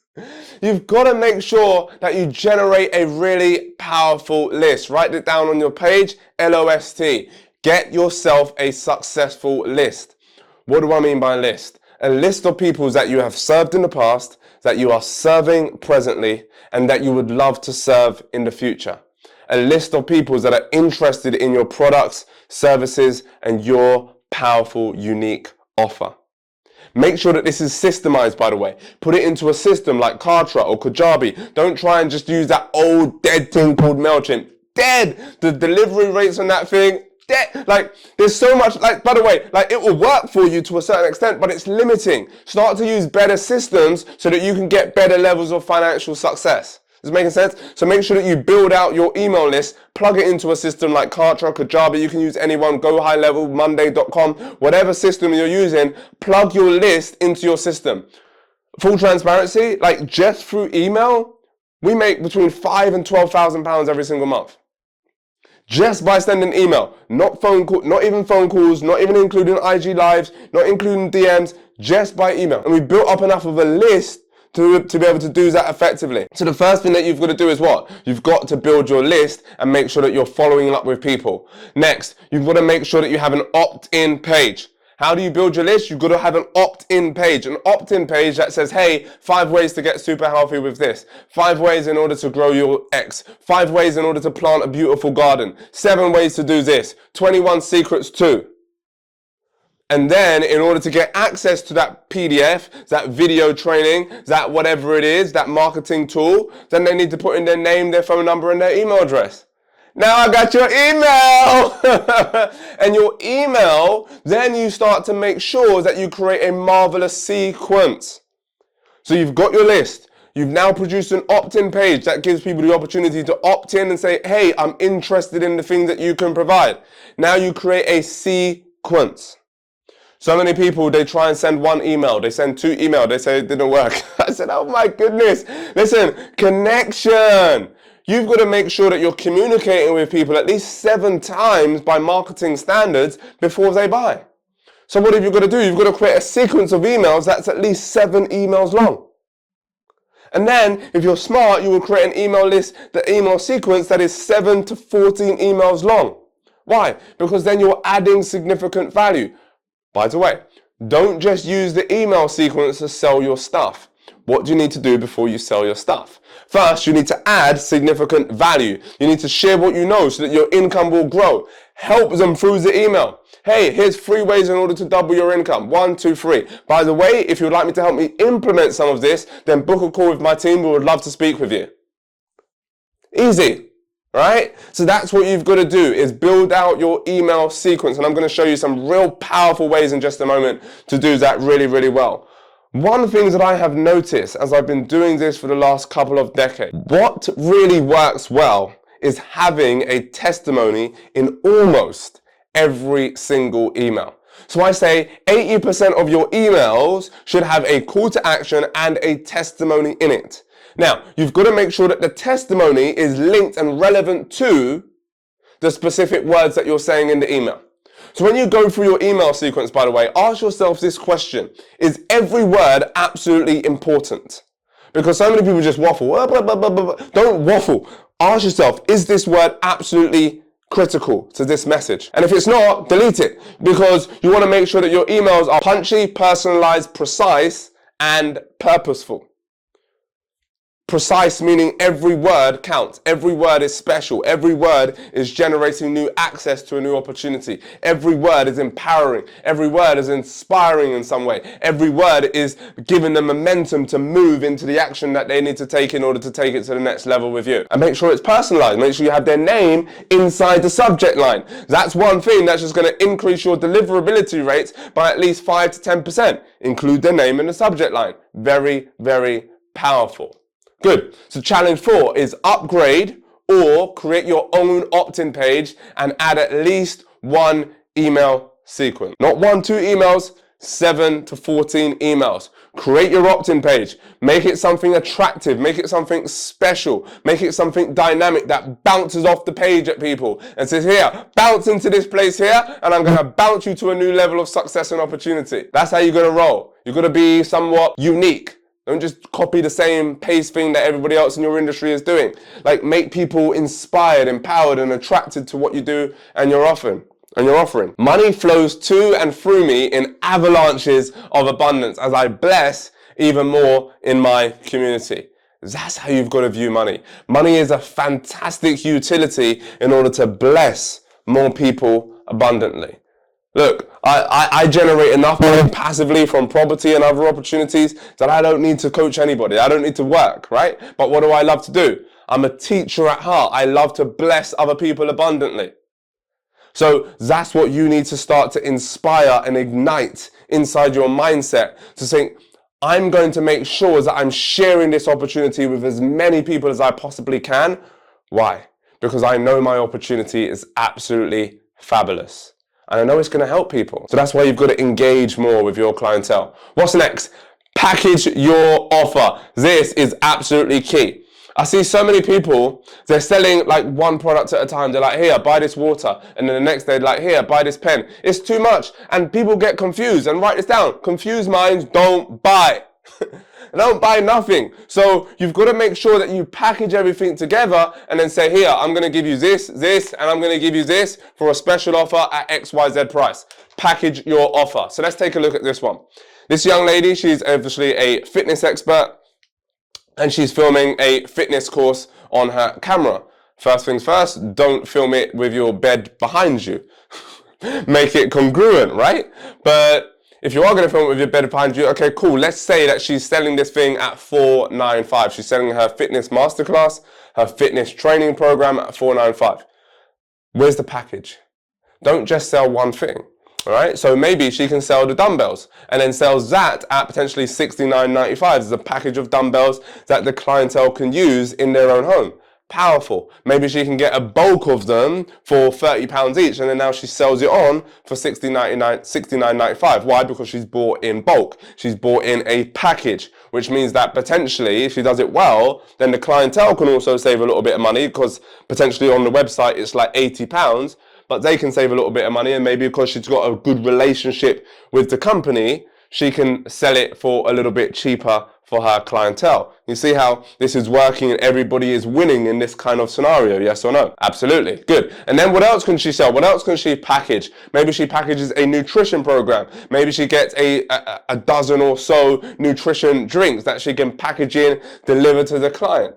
Speaker 1: You've got to make sure that you generate a really powerful list. Write it down on your page, LOST. Get yourself a successful list. What do I mean by list? A list of people that you have served in the past, that you are serving presently, and that you would love to serve in the future. A list of people that are interested in your products, services, and your powerful, unique offer. Make sure that this is systemized, by the way. Put it into a system like Kartra or Kajabi. Don't try and just use that old dead thing called MailChimp. Dead! The delivery rates on that thing, dead. Like, there's so much, like, by the way, like, it will work for you to a certain extent, but it's limiting. Start to use better systems so that you can get better levels of financial success. Is it making sense? So make sure that you build out your email list, plug it into a system like Kartra, Kajabi. You can use anyone, Go High Level, Monday.com, whatever system you're using, plug your list into your system. Full transparency, like just through email, we make between £5,000 and £12,000 every single month. Just by sending email, not phone call, not even phone calls, not even including IG lives, not including DMs, just by email. And we built up enough of a list to be able to do that effectively. So the first thing that you've got to do is what? You've got to build your list and make sure that you're following up with people. Next, you've got to make sure that you have an opt-in page. How do you build your list? You've got to have an opt-in page. An opt-in page that says, hey, 5 ways to get super healthy with this. 5 ways in order to grow your X. 5 ways in order to plant a beautiful garden. 7 ways to do this. 21 secrets too. And then in order to get access to that PDF, that video training, that whatever it is, that marketing tool, then they need to put in their name, their phone number, and their email address. Now I got your email. And your email, then you start to make sure that you create a marvelous sequence. So you've got your list. You've now produced an opt-in page that gives people the opportunity to opt in and say, hey, I'm interested in the things that you can provide. Now you create a sequence. So many people, they try and send 1 email. They send 2 emails. They say it didn't work. I said, oh my goodness. Listen, connection. You've got to make sure that you're communicating with people at least 7 times by marketing standards before they buy. So what have you got to do? You've got to create a sequence of emails that's at least 7 emails long. And then, if you're smart, you will create an email list, the email sequence that is 7 to 14 emails long. Why? Because then you're adding significant value. By the way, don't just use the email sequence to sell your stuff. What do you need to do before you sell your stuff? First, you need to add significant value. You need to share what you know so that your income will grow. Help them through the email. Hey, here's 3 ways in order to double your income. 1, 2, 3. By the way, if you'd like me to help me implement some of this, then book a call with my team. We would love to speak with you. Easy, right? So that's what you've got to do, is build out your email sequence. And I'm going to show you some real powerful ways in just a moment to do that really, really well. One of the things that I have noticed as I've been doing this for the last couple of decades, what really works well is having a testimony in almost every single email. So I say 80% of your emails should have a call to action and a testimony in it. Now, you've got to make sure that the testimony is linked and relevant to the specific words that you're saying in the email. So when you go through your email sequence, by the way, ask yourself this question: is every word absolutely important? Because so many people just waffle. Don't waffle. Ask yourself, is this word absolutely critical to this message? And if it's not, delete it, because you want to make sure that your emails are punchy, personalized, precise, and purposeful. Precise meaning every word counts. Every word is special. Every word is generating new access to a new opportunity. Every word is empowering. Every word is inspiring in some way. Every word is giving them momentum to move into the action that they need to take in order to take it to the next level with you. And make sure it's personalized. Make sure you have their name inside the subject line. That's one thing that's just going to increase your deliverability rates by at least 5 to 10%. Include their name in the subject line. Very, very powerful. Good. So challenge 4 is upgrade or create your own opt-in page and add at least 1 email sequence. Not 1, 2 emails, 7 to 14 emails. Create your opt-in page. Make it something attractive. Make it something special. Make it something dynamic that bounces off the page at people and says, here, bounce into this place here, and I'm going to bounce you to a new level of success and opportunity. That's how you're going to roll. You're going to be somewhat unique. Don't just copy the same paste thing that everybody else in your industry is doing. Like, make people inspired, empowered, and attracted to what you do and you're offering. Money flows to and through me in avalanches of abundance as I bless even more in my community. That's how you've got to view money. Money is a fantastic utility in order to bless more people abundantly. Look, I generate enough money passively from property and other opportunities that I don't need to coach anybody. I don't need to work, right? But what do I love to do? I'm a teacher at heart. I love to bless other people abundantly. So that's what you need to start to inspire and ignite inside your mindset, to think, I'm going to make sure that I'm sharing this opportunity with as many people as I possibly can. Why? Because I know my opportunity is absolutely fabulous. And I know it's going to help people. So that's why you've got to engage more with your clientele. What's next? Package your offer. This is absolutely key. I see so many people, they're selling like one product at a time. They're like, here, buy this water. And then the next day, like, here, buy this pen. It's too much. And people get confused. And write this down. Confused minds don't buy. Don't buy nothing. So you've got to make sure that you package everything together and then say, here, I'm going to give you this, and I'm going to give you this for a special offer at XYZ price. Package your offer. So let's take a look at this one. This young lady, she's obviously a fitness expert and she's filming a fitness course on her camera. First things first, don't film it with your bed behind you. Make it congruent, right? But if you are going to film it with your bed behind you, okay, cool. Let's say that she's selling this thing at $495. She's selling her fitness masterclass, her fitness training program at $495. Where's the package? Don't just sell one thing, all right? So maybe she can sell the dumbbells and then sells that at potentially $69.95 as a package of dumbbells that the clientele can use in their own home. Powerful. Maybe she can get a bulk of them for £30 each, and then now she sells it on for $69.95. Why? Because she's bought in bulk. She's bought in a package, which means that potentially, if she does it well, then the clientele can also save a little bit of money, because potentially on the website it's like £80, but they can save a little bit of money, and maybe because she's got a good relationship with the company, she can sell it for a little bit cheaper for her clientele. You see how this is working and everybody is winning in this kind of scenario, yes or no? Absolutely. Good. And then what else can she sell? What else can she package? Maybe she packages a nutrition program. Maybe she gets a dozen or so nutrition drinks that she can package in, deliver to the client.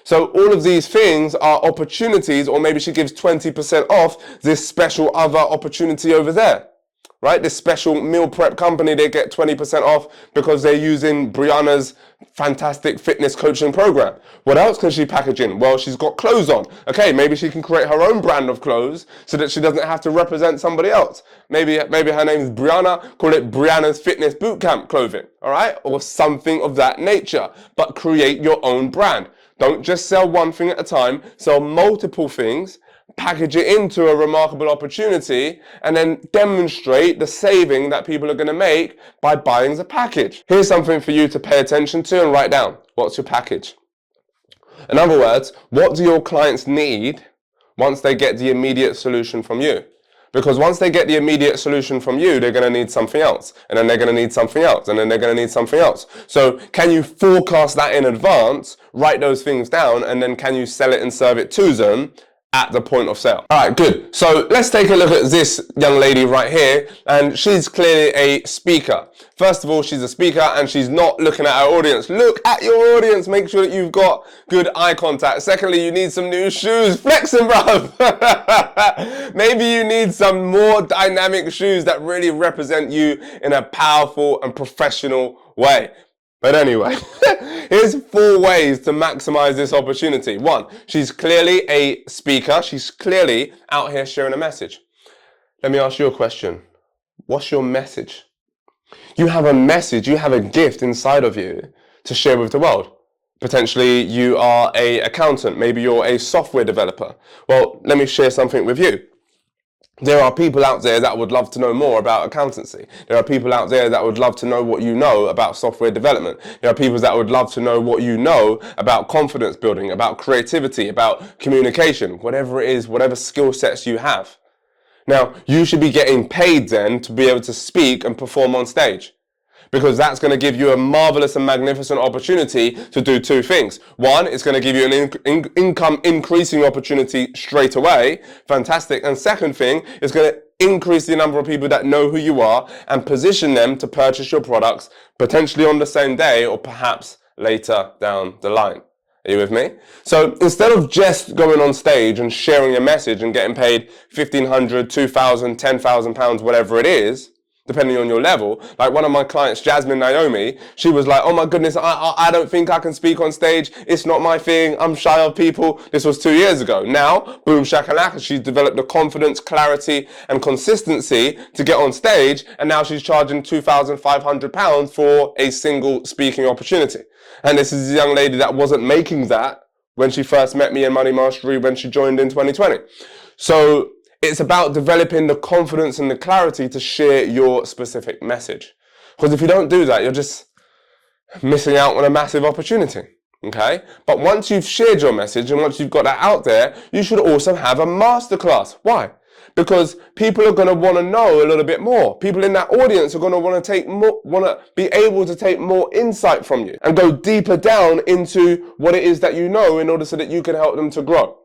Speaker 1: So all of these things are opportunities, or maybe she gives 20% off this special other opportunity over there. Right? This special meal prep company, they get 20% off because they're using Brianna's fantastic fitness coaching program. What else can she package in? Well, she's got clothes on. Okay, maybe she can create her own brand of clothes so that she doesn't have to represent somebody else. Maybe her name is Brianna, call it Brianna's Fitness Bootcamp Clothing, all right? Or something of that nature, but create your own brand. Don't just sell one thing at a time, sell multiple things, package it into a remarkable opportunity, and then demonstrate the saving that people are going to make by buying the package. Here's something for you to pay attention to and write down. What's your package? In other words, what do your clients need once they get the immediate solution from you? Because once they get the immediate solution from you, they're going to need something else, and then they're going to need something else, and then they're going to need something else. So can you forecast that in advance, write those things down, and then can you sell it and serve it to them at the point of sale? All right, good. So let's take a look at this young lady right here, and she's clearly a speaker. First of all, she's a speaker and she's not looking at her audience. Look at your audience. Make sure that you've got good eye contact. Secondly, you need some new shoes. Flexing, bruv. Maybe you need some more dynamic shoes that really represent you in a powerful and professional way. But anyway, here's 4 ways to maximize this opportunity. 1, she's clearly a speaker. She's clearly out here sharing a message. Let me ask you a question. What's your message? You have a message, you have a gift inside of you to share with the world. Potentially you are an accountant, maybe you're a software developer. Well, let me share something with you. There are people out there that would love to know more about accountancy. There are people out there that would love to know what you know about software development. There are people that would love to know what you know about confidence building, about creativity, about communication, whatever it is, whatever skill sets you have. Now, you should be getting paid then to be able to speak and perform on stage, because that's going to give you a marvelous and magnificent opportunity to do 2 things. 1, it's going to give you an income increasing opportunity straight away. Fantastic. And second thing, it's going to increase the number of people that know who you are and position them to purchase your products potentially on the same day or perhaps later down the line. Are you with me? So instead of just going on stage and sharing a message and getting paid £1,500, £2,000, £10,000, whatever it is, depending on your level, like one of my clients, Jasmine Naomi, she was like, oh my goodness, I don't think I can speak on stage. It's not my thing. I'm shy of people. This was 2 years ago. Now, boom shakalaka, she's developed the confidence, clarity, and consistency to get on stage, and now she's charging £2,500 for a single speaking opportunity. And this is a young lady that wasn't making that when she first met me in Money Mastery when she joined in 2020. So it's about developing the confidence and the clarity to share your specific message. Because if you don't do that, you're just missing out on a massive opportunity. Okay? But once you've shared your message and once you've got that out there, you should also have a masterclass. Why? Because people are going to want to know a little bit more. People in that audience are going to want to be able to take more insight from you and go deeper down into what it is that you know in order so that you can help them to grow.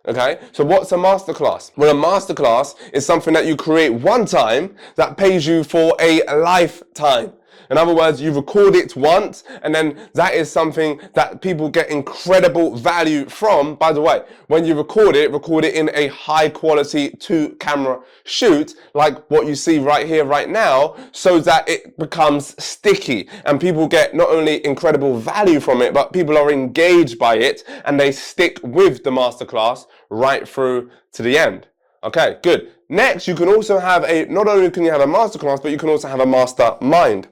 Speaker 1: Okay, so what's a masterclass? Well, a masterclass is something that you create one time that pays you for a lifetime. In other words, you record it once, and then that is something that people get incredible value from. By the way, when you record it in a high quality 2-camera shoot, like what you see right here, right now, so that it becomes sticky and people get not only incredible value from it, but people are engaged by it and they stick with the masterclass right through to the end. Okay, good. Next, you can also have not only can you have a masterclass, but you can also have a mastermind.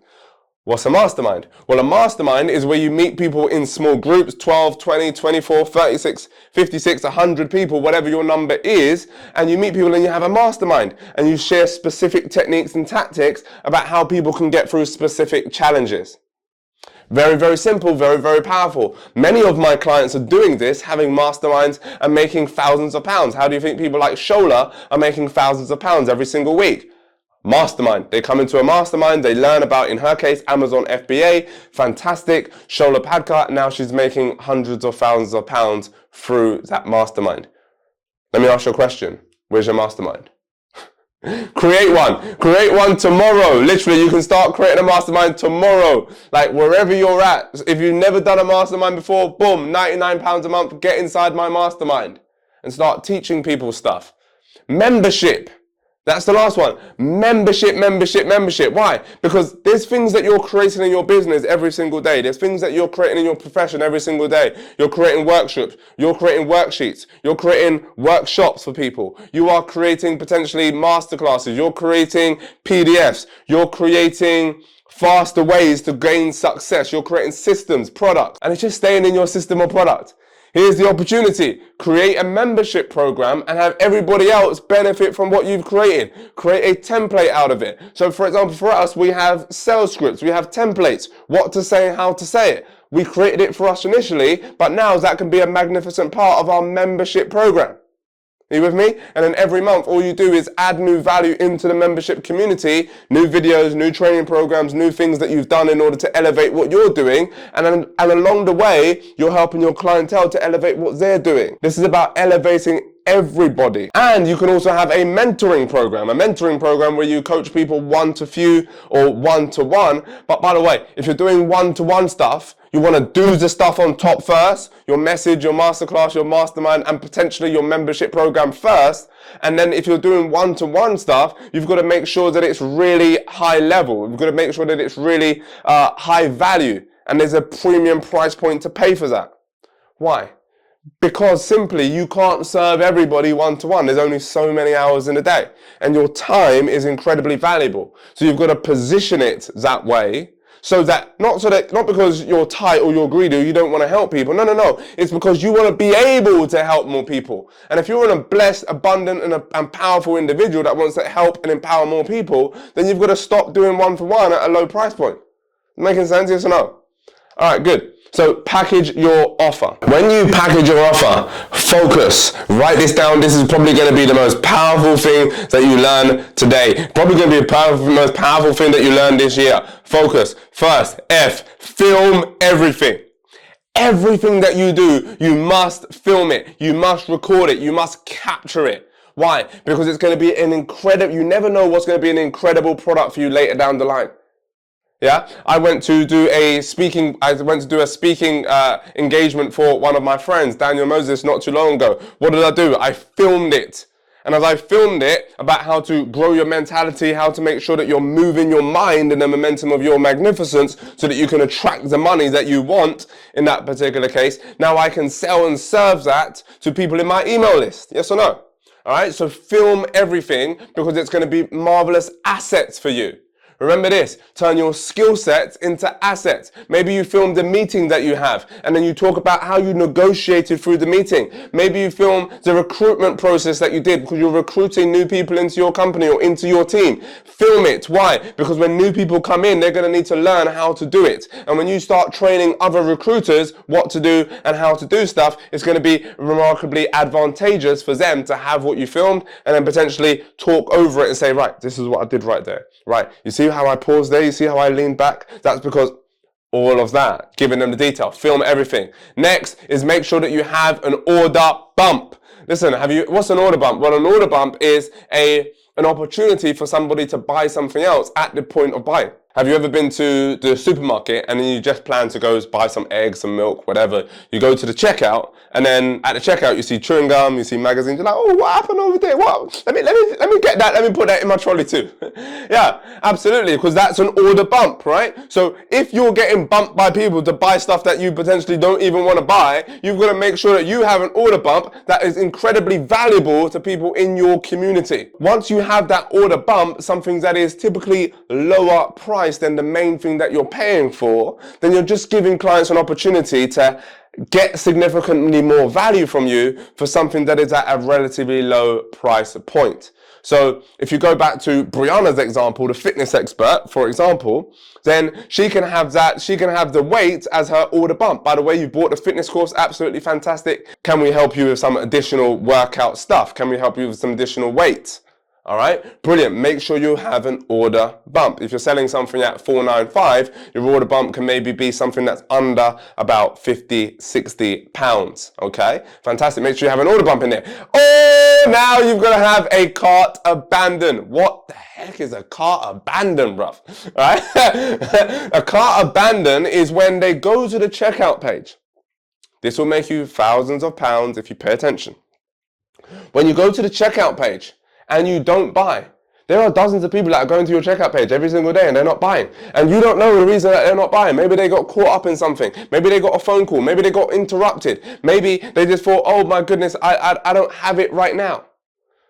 Speaker 1: What's a mastermind? Well, a mastermind is where you meet people in small groups, 12, 20, 24, 36, 56, 100 people, whatever your number is, and you meet people and you have a mastermind and you share specific techniques and tactics about how people can get through specific challenges. Very, very simple, very, very powerful. Many of my clients are doing this, having masterminds and making thousands of pounds. How do you think people like Shola are making thousands of pounds every single week? Mastermind. They come into a mastermind, they learn about, in her case, Amazon FBA, fantastic. Shola Padkar, now she's making hundreds of thousands of pounds through that mastermind. Let me ask you a question. Where's your mastermind? Create one tomorrow. Literally, you can start creating a mastermind tomorrow. Like wherever you're at. If you've never done a mastermind before, boom, £99 a month, get inside my mastermind and start teaching people stuff. Membership. That's the last one. Membership. Why? Because there's things that you're creating in your business every single day. There's things that you're creating in your profession every single day. You're creating workshops. You're creating worksheets. You're creating workshops for people. You are creating potentially masterclasses. You're creating PDFs. You're creating faster ways to gain success. You're creating systems, products, and it's just staying in your system or product. Here's the opportunity. Create a membership program and have everybody else benefit from what you've created. Create a template out of it. So for example, for us, we have sales scripts, we have templates, what to say and how to say it. We created it for us initially, but now that can be a magnificent part of our membership program. Are you with me? And then every month, all you do is add new value into the membership community, new videos, new training programs, new things that you've done in order to elevate what you're doing. And along the way, you're helping your clientele to elevate what they're doing. This is about elevating everybody. And you can also have a mentoring program where you coach people one to few or one to one. But by the way, if you're doing one-to-one stuff, you want to do the stuff on top first, your message, your masterclass, your mastermind, and potentially your membership program first. And then if you're doing one-to-one stuff, you've got to make sure that it's really high level. You've got to make sure that it's really high value. And there's a premium price point to pay for that. Why? Because simply you can't serve everybody one-to-one. There's only so many hours in a day. And your time is incredibly valuable. So you've got to position it that way. Not because you're tight or you're greedy or you don't want to help people. No. It's because you want to be able to help more people. And if you're a blessed, abundant, and powerful individual that wants to help and empower more people, then you've got to stop doing one-for-one at a low price point. Making sense? Yes or no? All right, good. So package your offer. When you package your offer, focus. Write this down. This is probably going to be the most powerful thing that you learn today. Probably going to be the most powerful thing that you learn this year. Focus. First, film everything. Everything that you do, you must film it. You must record it. You must capture it. Why? Because it's going to be you never know what's going to be an incredible product for you later down the line. Yeah, I went to do a speaking engagement for one of my friends, Daniel Moses, not too long ago. What did I do? I filmed it. And as I filmed it about how to grow your mentality, how to make sure that you're moving your mind in the momentum of your magnificence so that you can attract the money that you want in that particular case. Now I can sell and serve that to people in my email list. Yes or no? All right. So film everything because it's going to be marvelous assets for you. Remember this, turn your skill sets into assets. Maybe you filmed a meeting that you have and then you talk about how you negotiated through the meeting. Maybe you film the recruitment process that you did because you're recruiting new people into your company or into your team. Film it. Why? Because when new people come in, they're going to need to learn how to do it. And when you start training other recruiters what to do and how to do stuff, it's going to be remarkably advantageous for them to have what you filmed and then potentially talk over it and say, right, this is what I did right there. Right. You see how I paused there? You see how I leaned back? That's because all of that, giving them the detail, film everything. Next is make sure that you have an order bump. Listen, what's an order bump? Well, an order bump is an opportunity for somebody to buy something else at the point of buying. Have you ever been to the supermarket and then you just plan to go buy some eggs, some milk, whatever? You go to the checkout and then at the checkout you see chewing gum, you see magazines. You're like, oh, what happened over there? What? Let me get that. Let me put that in my trolley too. Yeah, absolutely, because that's an order bump, right? So if you're getting bumped by people to buy stuff that you potentially don't even want to buy, you've got to make sure that you have an order bump that is incredibly valuable to people in your community. Once you have that order bump, something that is typically lower price than the main thing that you're paying for, then you're just giving clients an opportunity to get significantly more value from you for something that is at a relatively low price point. So if you go back to Brianna's example, the fitness expert, for example, then she can have the weight as her order bump. By the way, you bought the fitness course, absolutely fantastic. Can we help you with some additional workout stuff? Can we help you with some additional weight? All right, brilliant. Make sure you have an order bump. If you're selling something at 495, your order bump can maybe be something that's under about 50, 60 pounds. Okay, fantastic. Make sure you have an order bump in there. Oh, now you've got to have a cart abandon. What the heck is a cart abandon, bruv? All right, a cart abandon is when they go to the checkout page. This will make you thousands of pounds if you pay attention. When you go to the checkout page and you don't buy, there are dozens of people that are going to your checkout page every single day and they're not buying. And you don't know the reason that they're not buying. Maybe they got caught up in something. Maybe they got a phone call. Maybe they got interrupted. Maybe they just thought, oh my goodness, I don't have it right now.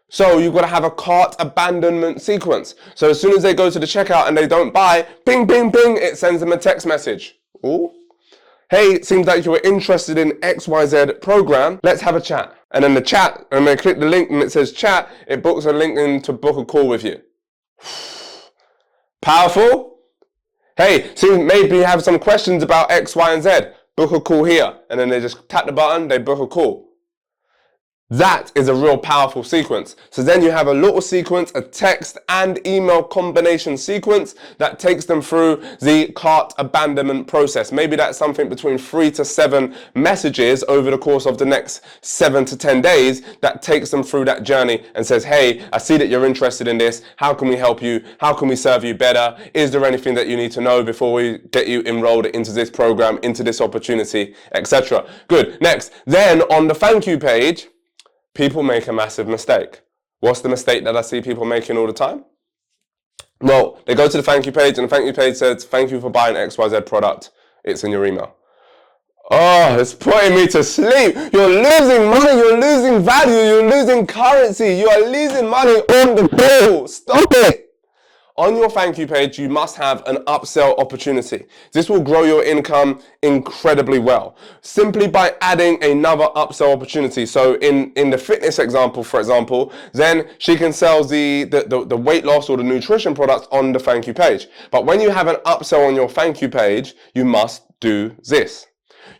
Speaker 1: So you've got to have a cart abandonment sequence. So as soon as they go to the checkout and they don't buy, ping, ping, ping, it sends them a text message. Ooh. Hey, it seems like you were interested in XYZ program. Let's have a chat. And then the chat, and they click the link and it says chat, it books a link in to book a call with you. Powerful? Hey, so maybe you have some questions about X, Y, and Z. Book a call here. And then they just tap the button, they book a call. That is a real powerful sequence. So then you have a little sequence, a text and email combination sequence that takes them through the cart abandonment process. Maybe that's something between 3 to 7 messages over the course of the next 7 to 10 days that takes them through that journey and says, hey, I see that you're interested in this. How can we help you? How can we serve you better? Is there anything that you need to know before we get you enrolled into this program, into this opportunity, etc.? Good. Next, then on the thank you page, people make a massive mistake. What's the mistake that I see people making all the time? Well, they go to the thank you page and the thank you page says, thank you for buying XYZ product. It's in your email. Oh, it's putting me to sleep. You're losing money. You're losing value. You're losing currency. You are losing money on the bill. Stop it. On your thank you page, you must have an upsell opportunity. This will grow your income incredibly well, simply by adding another upsell opportunity. So in the fitness example, for example, then she can sell the weight loss or the nutrition products on the thank you page. But when you have an upsell on your thank you page, you must do this.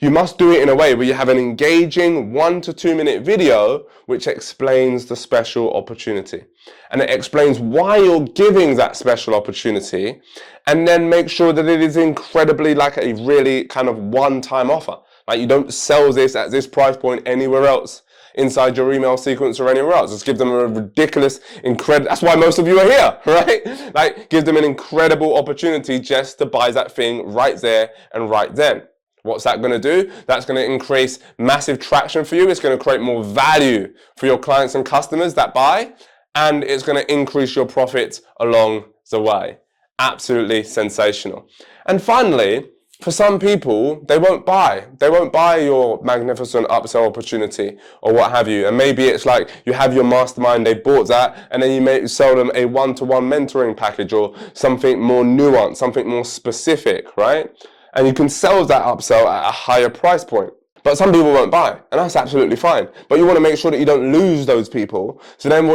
Speaker 1: You must do it in a way where you have an engaging 1 to 2 minute video which explains the special opportunity. And it explains why you're giving that special opportunity, and then make sure that it is incredibly like a really kind of one-time offer. Like you don't sell this at this price point anywhere else inside your email sequence or anywhere else. Just give them a ridiculous, incredible, that's why most of you are here, right? Like give them an incredible opportunity just to buy that thing right there and right then. What's that going to do? That's going to increase massive traction for you. It's going to create more value for your clients and customers that buy, and it's going to increase your profits along the way. Absolutely sensational. And finally, for some people, they won't buy. They won't buy your magnificent upsell opportunity or what have you. And maybe it's like you have your mastermind, they bought that, and then you may sell them a one-to-one mentoring package or something more nuanced, something more specific, right? And you can sell that upsell at a higher price point. But some people won't buy, and that's absolutely fine. But you want to make sure that you don't lose those people. So then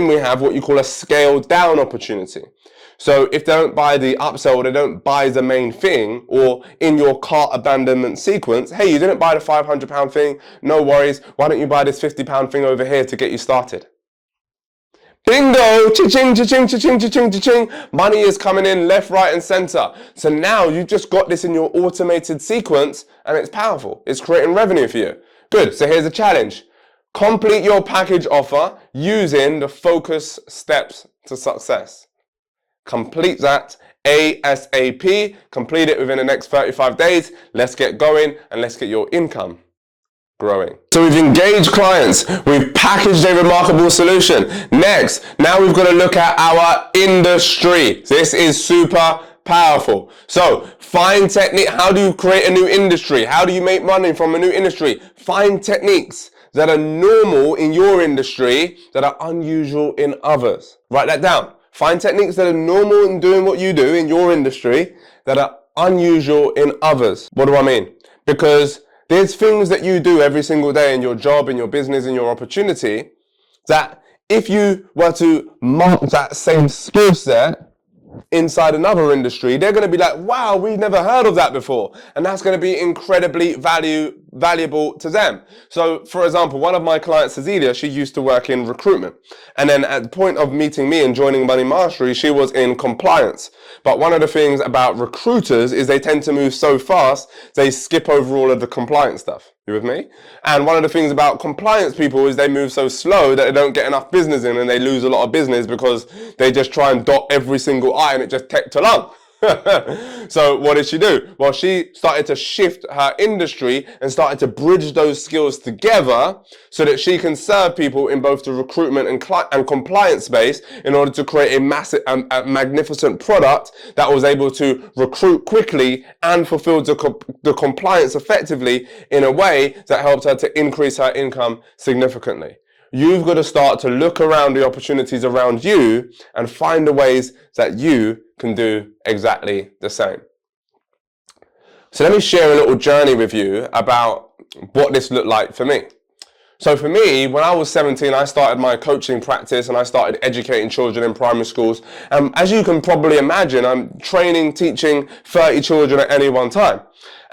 Speaker 1: we have what you call a scaled down opportunity. So if they don't buy the upsell or they don't buy the main thing, or in your cart abandonment sequence, hey, you didn't buy the £500 thing, no worries. Why don't you buy this £50 thing over here to get you started? Bingo! Cha-ching, cha-ching, cha-ching, cha-ching, cha-ching. Money is coming in left, right, and center. So now you've just got this in your automated sequence and it's powerful. It's creating revenue for you. Good. So here's a challenge. Complete your package offer using the focus steps to success. Complete that ASAP. Complete it within the next 35 days. Let's get going and let's get your income growing. So we've engaged clients, we've packaged a remarkable solution. Next, now we've got to look at our industry. This is super powerful. So find technique. How do you create a new industry? How do you make money from a new industry? Find techniques that are normal in your industry that are unusual in others. Write that down. Find techniques that are normal in doing what you do in your industry that are unusual in others. What do I mean? Because there's things that you do every single day in your job, in your business, in your opportunity, that if you were to mark that same skill set inside another industry, they're going to be like, wow, we've never heard of that before. And that's going to be incredibly valuable to them. So for example, one of my clients, Cecilia, she used to work in recruitment. And then at the point of meeting me and joining Money Mastery, she was in compliance. But one of the things about recruiters is they tend to move so fast, they skip over all of the compliance stuff. You with me? And one of the things about compliance people is they move so slow that they don't get enough business in, and they lose a lot of business because they just try and dot every single I and it just takes along. So what did she do? Well, she started to shift her industry and started to bridge those skills together so that she can serve people in both the recruitment and compliance space in order to create a massive, a magnificent product that was able to recruit quickly and fulfill the compliance effectively in a way that helped her to increase her income significantly. You've got to start to look around the opportunities around you and find the ways that you can do exactly the same. So let me share a little journey with you about what this looked like for me. So for me, when I was 17, I started my coaching practice and I started educating children in primary schools. As you can probably imagine, I'm training, teaching 30 children at any one time.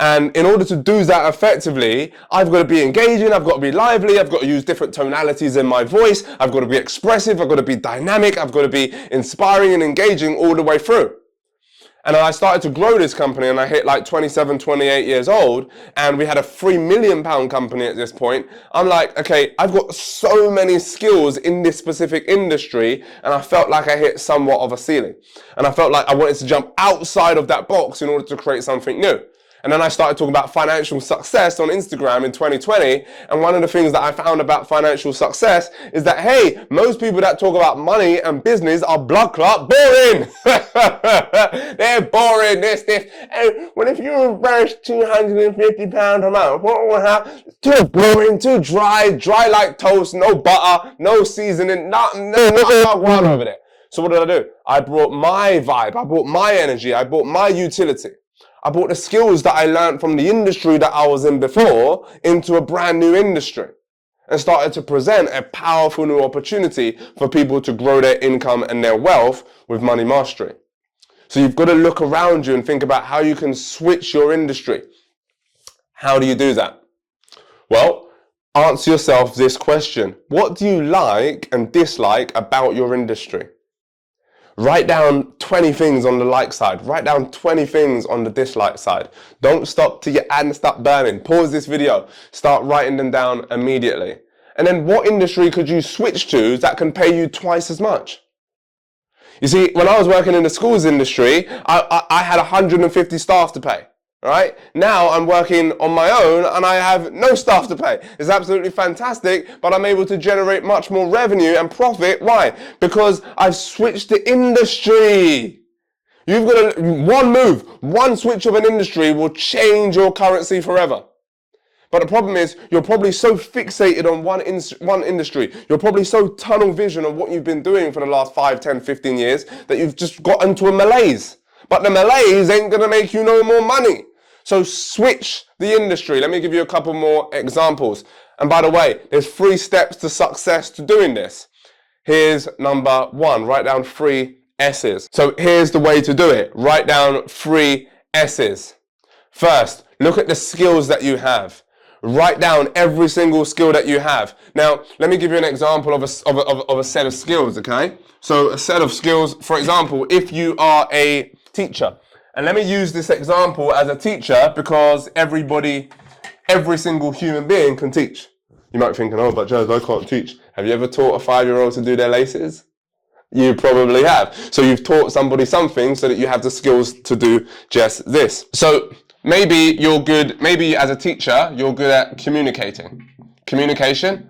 Speaker 1: And in order to do that effectively, I've got to be engaging, I've got to be lively, I've got to use different tonalities in my voice, I've got to be expressive, I've got to be dynamic, I've got to be inspiring and engaging all the way through. And I started to grow this company and I hit like 27, 28 years old and we had a £3 million company at this point. I'm like, okay, I've got so many skills in this specific industry and I felt like I hit somewhat of a ceiling. And I felt like I wanted to jump outside of that box in order to create something new. And then I started talking about financial success on Instagram in 2020. And one of the things that I found about financial success is that, hey, most people that talk about money and business are blood clot boring. They're boring, this. And well, if you reverse £250 a month, what will happen? Too boring, too dry like toast, no butter, no seasoning, nothing over there. So what did I do? I brought my vibe, I brought my energy, I brought my utility. I brought the skills that I learned from the industry that I was in before into a brand new industry and started to present a powerful new opportunity for people to grow their income and their wealth with money mastery. So you've got to look around you and think about how you can switch your industry. How do you do that? Well, answer yourself this question. What do you like and dislike about your industry? Write down 20 things on the like side. Write down 20 things on the dislike side. Don't stop till your hand stop burning. Pause this video. Start writing them down immediately. And then what industry could you switch to that can pay you twice as much? You see, when I was working in the schools industry, I had 150 staff to pay. Right? Now I'm working on my own and I have no staff to pay. It's absolutely fantastic, but I'm able to generate much more revenue and profit. Why? Because I've switched the industry. You've got to, one move, one switch of an industry will change your currency forever. But the problem is you're probably so fixated on one industry. You're probably so tunnel vision on what you've been doing for the last 5, 10, 15 years that you've just got into a malaise. But the malaise ain't going to make you no more money. So switch the industry. Let me give you a couple more examples. And by the way, there's 3 steps to success to doing this. Here's number 1. Write down 3 S's. So here's the way to do it. Write down 3 S's. First, look at the skills that you have. Write down every single skill that you have. Now, let me give you an example of a set of skills, okay? So a set of skills, for example, if you are a teacher, and let me use this example as a teacher because every single human being can teach. You might be thinking, oh, but Joe, I can't teach. Have you ever taught a 5-year-old to do their laces? You probably have. So you've taught somebody something so that you have the skills to do just this. So maybe you're good, maybe as a teacher, you're good at communicating. Communication?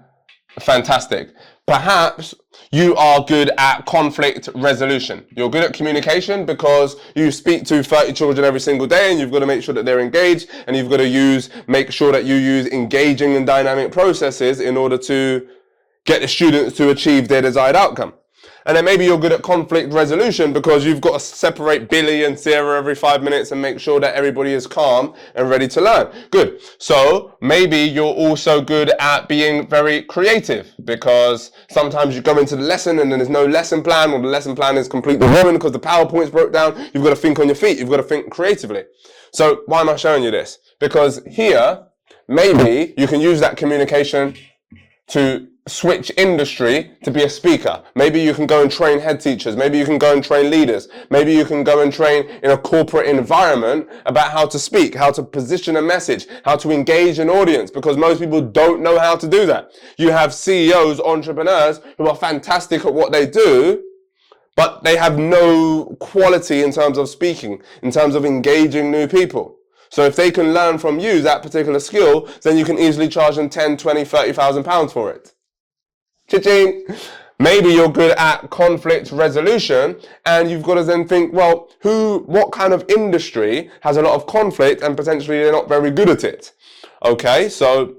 Speaker 1: Fantastic. Perhaps you are good at conflict resolution. You're good at communication because you speak to 30 children every single day and you've got to make sure that they're engaged and you've got to make sure that you use engaging and dynamic processes in order to get the students to achieve their desired outcome. And then maybe you're good at conflict resolution because you've got to separate Billy and Sarah every 5 minutes and make sure that everybody is calm and ready to learn. Good. So maybe you're also good at being very creative because sometimes you go into the lesson and then there's no lesson plan, or the lesson plan is completely ruined because the PowerPoint's broke down. You've got to think on your feet. You've got to think creatively. So why am I showing you this? Because here, maybe you can use that communication to switch industry to be a speaker. Maybe you can go and train head teachers. Maybe you can go and train leaders. Maybe you can go and train in a corporate environment about how to speak, how to position a message, how to engage an audience, because most people don't know how to do that. You have CEOs, entrepreneurs who are fantastic at what they do, but they have no quality in terms of speaking, in terms of engaging new people. So if they can learn from you that particular skill, then you can easily charge them 10, 20, 30,000 pounds for it. Cha-ching. Maybe you're good at conflict resolution and you've got to then think, well, what kind of industry has a lot of conflict and potentially they're not very good at it? Okay, so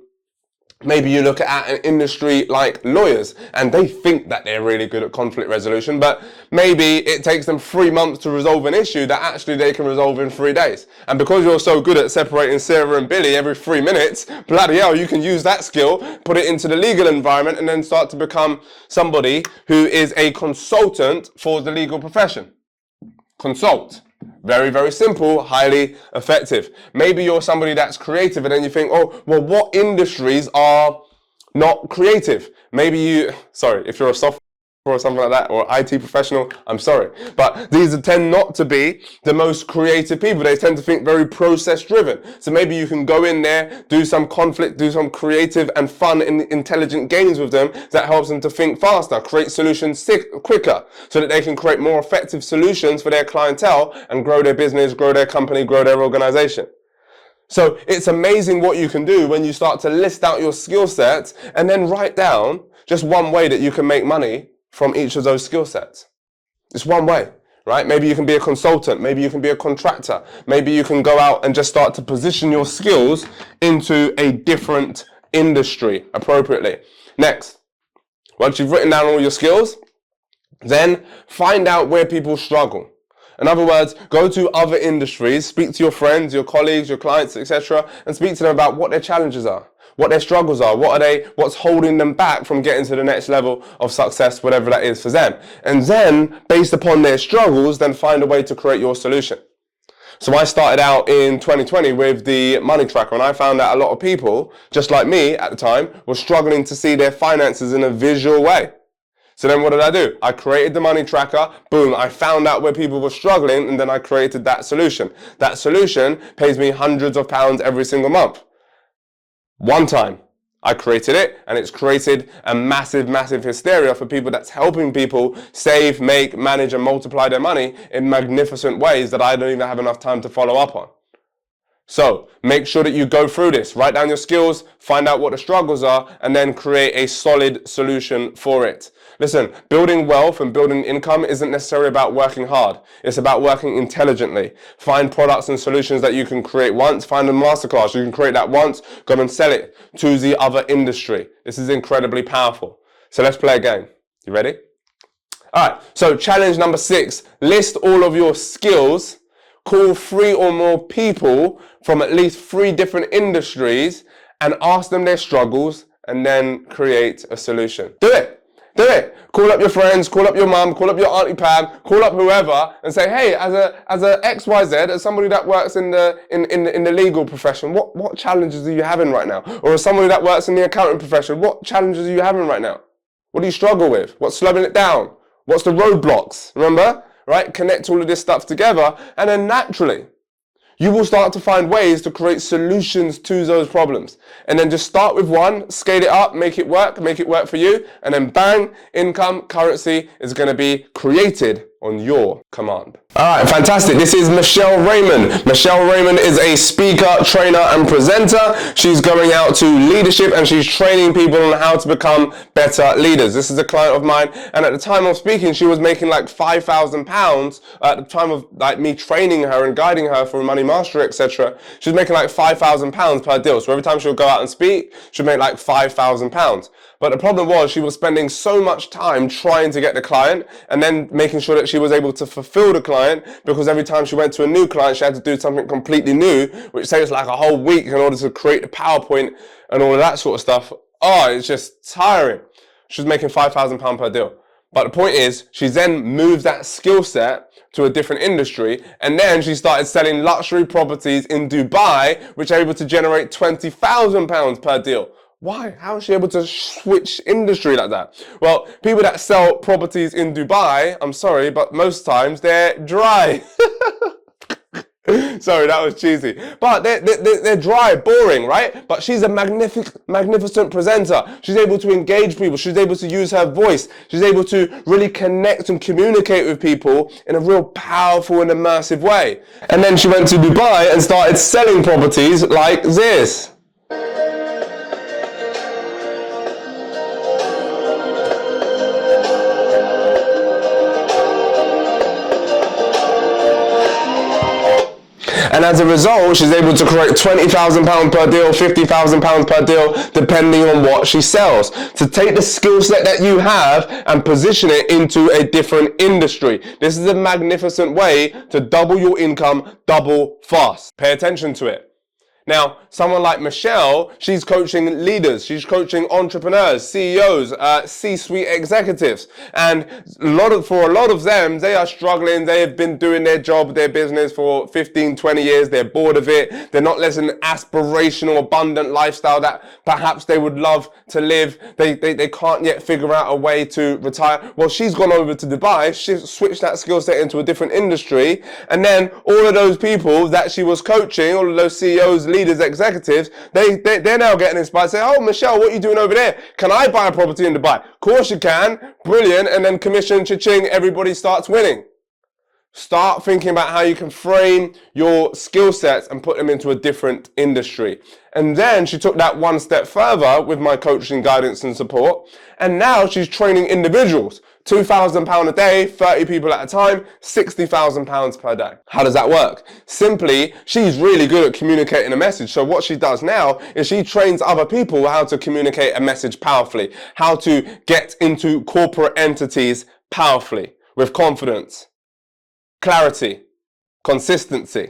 Speaker 1: maybe you look at an industry like lawyers and they think that they're really good at conflict resolution, but maybe it takes them 3 months to resolve an issue that actually they can resolve in 3 days. And because you're so good at separating Sarah and Billy every 3 minutes, bloody hell, you can use that skill, put it into the legal environment and then start to become somebody who is a consultant for the legal profession. Consult. Very, very simple, highly effective. Maybe you're somebody that's creative and then you think, oh, well, what industries are not creative? Maybe if you're a software or something like that, or IT professional, I'm sorry. But these tend not to be the most creative people. They tend to think very process driven. So maybe you can go in there, do some conflict, do some creative and fun and intelligent games with them that helps them to think faster, create solutions quicker, so that they can create more effective solutions for their clientele and grow their business, grow their company, grow their organization. So it's amazing what you can do when you start to list out your skill sets and then write down just one way that you can make money from each of those skill sets. It's one way, right? Maybe you can be a consultant. Maybe you can be a contractor. Maybe you can go out and just start to position your skills into a different industry appropriately. Next, once you've written down all your skills, then find out where people struggle. In other words, go to other industries, speak to your friends, your colleagues, your clients, etc., and speak to them about what their challenges are, what their struggles are, what's holding them back from getting to the next level of success, whatever that is for them. And then, based upon their struggles, then find a way to create your solution. So I started out in 2020 with the money tracker, and I found that a lot of people, just like me at the time, were struggling to see their finances in a visual way. So then what did I do? I created the money tracker, boom, I found out where people were struggling, and then I created that solution. That solution pays me hundreds of pounds every single month. One time I created it, and it's created a massive, massive hysteria for people that's helping people save, make, manage, and multiply their money in magnificent ways that I don't even have enough time to follow up on. So make sure that you go through this, write down your skills, find out what the struggles are, and then create a solid solution for it. Listen, building wealth and building income isn't necessarily about working hard. It's about working intelligently. Find products and solutions that you can create once. Find a masterclass. You can create that once, go and sell it to the other industry. This is incredibly powerful. So let's play a game. You ready? All right, so challenge number 6, list all of your skills. Call 3 or more people from at least 3 different industries and ask them their struggles and then create a solution. Do it. Do it. Call up your friends, call up your mum, call up your Auntie Pam, call up whoever and say, hey, as a XYZ, as somebody that works in the legal profession, what challenges are you having right now? Or as somebody that works in the accounting profession, what challenges are you having right now? What do you struggle with? What's slowing it down? What's the roadblocks? Remember? Right? Connect all of this stuff together, and then naturally you will start to find ways to create solutions to those problems. And then just start with one, scale it up, make it work for you, and then bang, income, currency is going to be created on your command. All right, fantastic. This is Michelle Raymond. Michelle Raymond is a speaker, trainer, and presenter. She's going out to leadership and she's training people on how to become better leaders. This is a client of mine, and at the time of speaking, she was making like £5,000 at the time of like me training her and guiding her for money mastery, etc. She was making like £5,000 per deal. So every time she would go out and speak, she'd make like £5,000. But the problem was she was spending so much time trying to get the client and then making sure that she was able to fulfill the client, because every time she went to a new client, she had to do something completely new, which takes like a whole week in order to create the PowerPoint and all of that sort of stuff. Oh, it's just tiring. She was making £5,000 per deal. But the point is, she then moved that skill set to a different industry, and then she started selling luxury properties in Dubai, which are able to generate £20,000 per deal. Why? How is she able to switch industry like that? Well, people that sell properties in Dubai, I'm sorry, but most times they're dry. Sorry, that was cheesy. But they're dry, boring, right? But she's a magnificent presenter. She's able to engage people. She's able to use her voice. She's able to really connect and communicate with people in a real powerful and immersive way. And then she went to Dubai and started selling properties like this. And as a result, she's able to create £20,000 per deal, £50,000 per deal, depending on what she sells. To take the skill set that you have and position it into a different industry. This is a magnificent way to double your income, double fast. Pay attention to it. Now, someone like Michelle, she's coaching leaders, she's coaching entrepreneurs, CEOs, C-suite executives. And for a lot of them, they are struggling. They have been doing their job, their business for 15, 20 years. They're bored of it. They're not living an aspirational, abundant lifestyle that perhaps they would love to live. They can't yet figure out a way to retire. Well, she's gone over to Dubai. She's switched that skill set into a different industry. And then all of those people that she was coaching, all of those CEOs, leaders, executives, they're now getting inspired, say, oh, Michelle, what are you doing over there? Can I buy a property in Dubai? Of course you can. Brilliant. And then commission, cha-ching, everybody starts winning. Start thinking about how you can frame your skill sets and put them into a different industry. And then she took that one step further with my coaching, guidance and support. And now she's training individuals. £2,000 a day, 30 people at a time, £60,000 per day. How does that work? Simply, she's really good at communicating a message. So what she does now is she trains other people how to communicate a message powerfully, how to get into corporate entities powerfully, with confidence, clarity, consistency.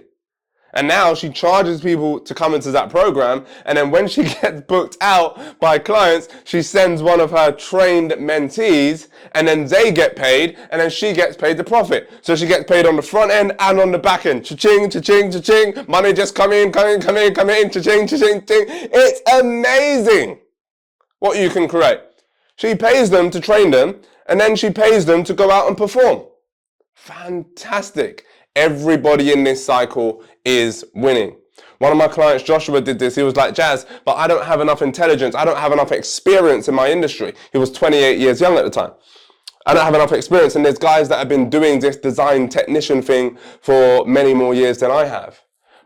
Speaker 1: And now she charges people to come into that program. And then when she gets booked out by clients, she sends one of her trained mentees, and then they get paid, and then she gets paid the profit. So she gets paid on the front end and on the back end. Cha-ching, cha-ching, cha-ching. Money just come in, cha-ching, cha-ching, cha-ching. It's amazing what you can create. She pays them to train them, and then she pays them to go out and perform. Fantastic. Everybody in this cycle is winning. One of my clients, Joshua, did this. He was like, Jazz, but I don't have enough intelligence. I don't have enough experience in my industry. He was 28 years young at the time. I don't have enough experience. And there's guys that have been doing this design technician thing for many more years than I have.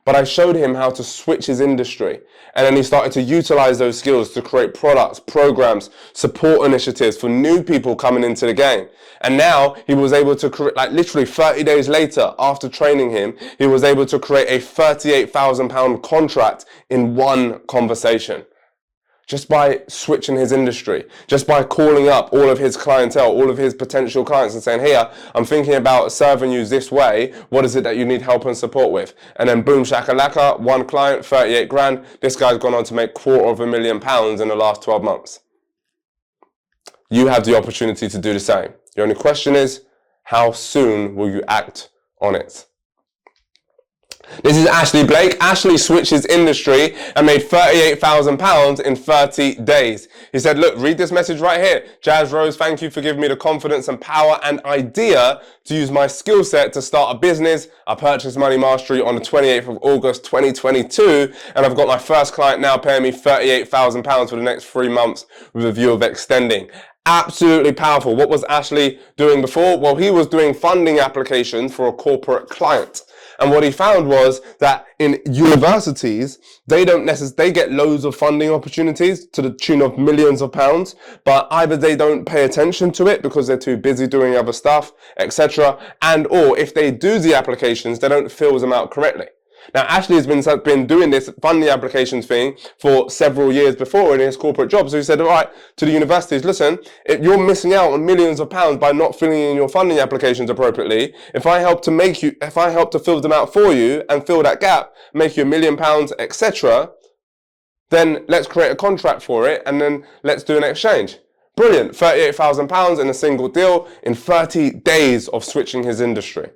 Speaker 1: But I showed him how to switch his industry. And then he started to utilize those skills to create products, programs, support initiatives for new people coming into the game. And now he was able to create, like literally 30 days later, after training him, he was able to create a £38,000 contract in one conversation. Just by switching his industry, just by calling up all of his clientele, all of his potential clients and saying, here, I'm thinking about serving you this way. What is it that you need help and support with? And then boom, shakalaka, one client, 38 grand. This guy's gone on to make £250,000 in the last 12 months. You have the opportunity to do the same. The only question is, how soon will you act on it? This is Ashley Blake. Ashley switched his industry and made £38,000 in 30 days. He said, look, read this message right here. Jazz Rose, thank you for giving me the confidence and power and idea to use my skill set to start a business. I purchased Money Mastery on the 28th of August, 2022, and I've got my first client now paying me £38,000 for the next 3 months with a view of extending. Absolutely powerful. What was Ashley doing before? Well, he was doing funding applications for a corporate client. And what he found was that in universities, they get loads of funding opportunities to the tune of millions of pounds, but either they don't pay attention to it because they're too busy doing other stuff, etc. And or if they do the applications, they don't fill them out correctly. Now, Ashley has been doing this funding applications thing for several years before in his corporate job. So he said, all right, to the universities, listen, if you're missing out on millions of pounds by not filling in your funding applications appropriately, if I help to fill them out for you and fill that gap, make you £1 million, etc., then let's create a contract for it and then let's do an exchange. Brilliant. £38,000 in a single deal in 30 days of switching his industry.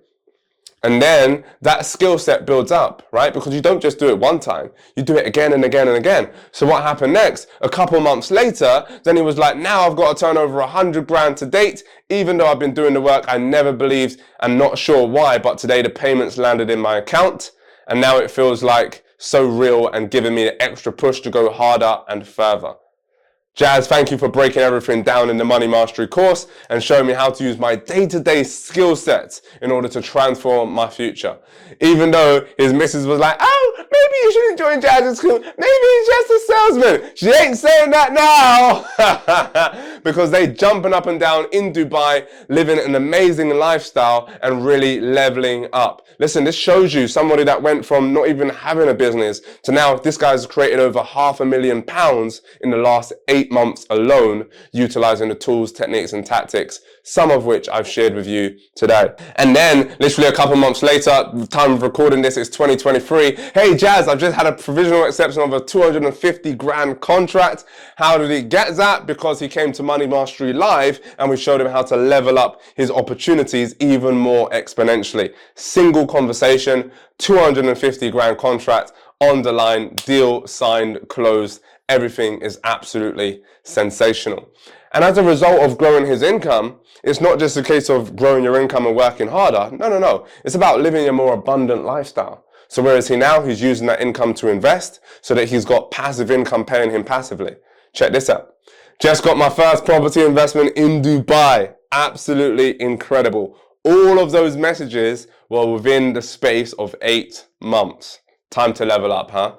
Speaker 1: And then that skill set builds up, right? Because you don't just do it one time, you do it again and again and again. So what happened next? A couple months later, then he was like, now I've got to turn over 100 grand to date. Even though I've been doing the work, I never believed, and not sure why, but today the payments landed in my account. And now it feels like so real and giving me an extra push to go harder and further. Jazz, thank you for breaking everything down in the Money Mastery course and showing me how to use my day-to-day skill sets in order to transform my future. Even though his missus was like, oh, maybe you shouldn't join Jazz's school. Maybe he's just a salesman. She ain't saying that now. Because they jumping up and down in Dubai, living an amazing lifestyle and really leveling up. Listen, this shows you somebody that went from not even having a business to now this guy's created over £500,000 in the last 8 months alone, utilizing the tools, techniques, and tactics, some of which I've shared with you today. And then literally a couple months later, the time of recording this is 2023. Hey Jazz, I've just had a provisional acceptance of a 250 grand contract. How did he get that? Because he came to Money Mastery Live and we showed him how to level up his opportunities even more exponentially. Single conversation, 250 grand contract on the line, deal signed, closed. Everything is absolutely sensational. And as a result of growing his income, it's not just a case of growing your income and working harder. No. It's about living a more abundant lifestyle. So where is he now? He's using that income to invest so that he's got passive income paying him passively. Check this out. Just got my first property investment in Dubai. Absolutely incredible. All of those messages were within the space of 8 months. Time to level up, huh?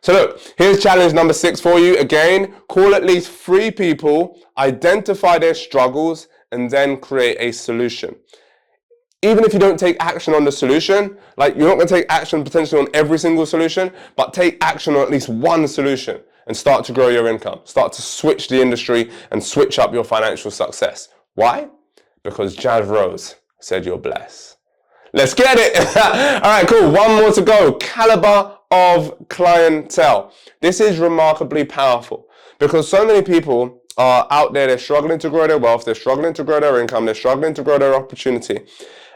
Speaker 1: So look, here's challenge number 6 for you. Again, call at least 3 people, identify their struggles, and then create a solution. Even if you don't take action on the solution, like you're not going to take action potentially on every single solution, but take action on at least one solution and start to grow your income. Start to switch the industry and switch up your financial success. Why? Because Jazz Rose said you're blessed. Let's get it. All right, cool. One more to go. Caliber of clientele. This is remarkably powerful because so many people are out there, they're struggling to grow their wealth, they're struggling to grow their income, they're struggling to grow their opportunity,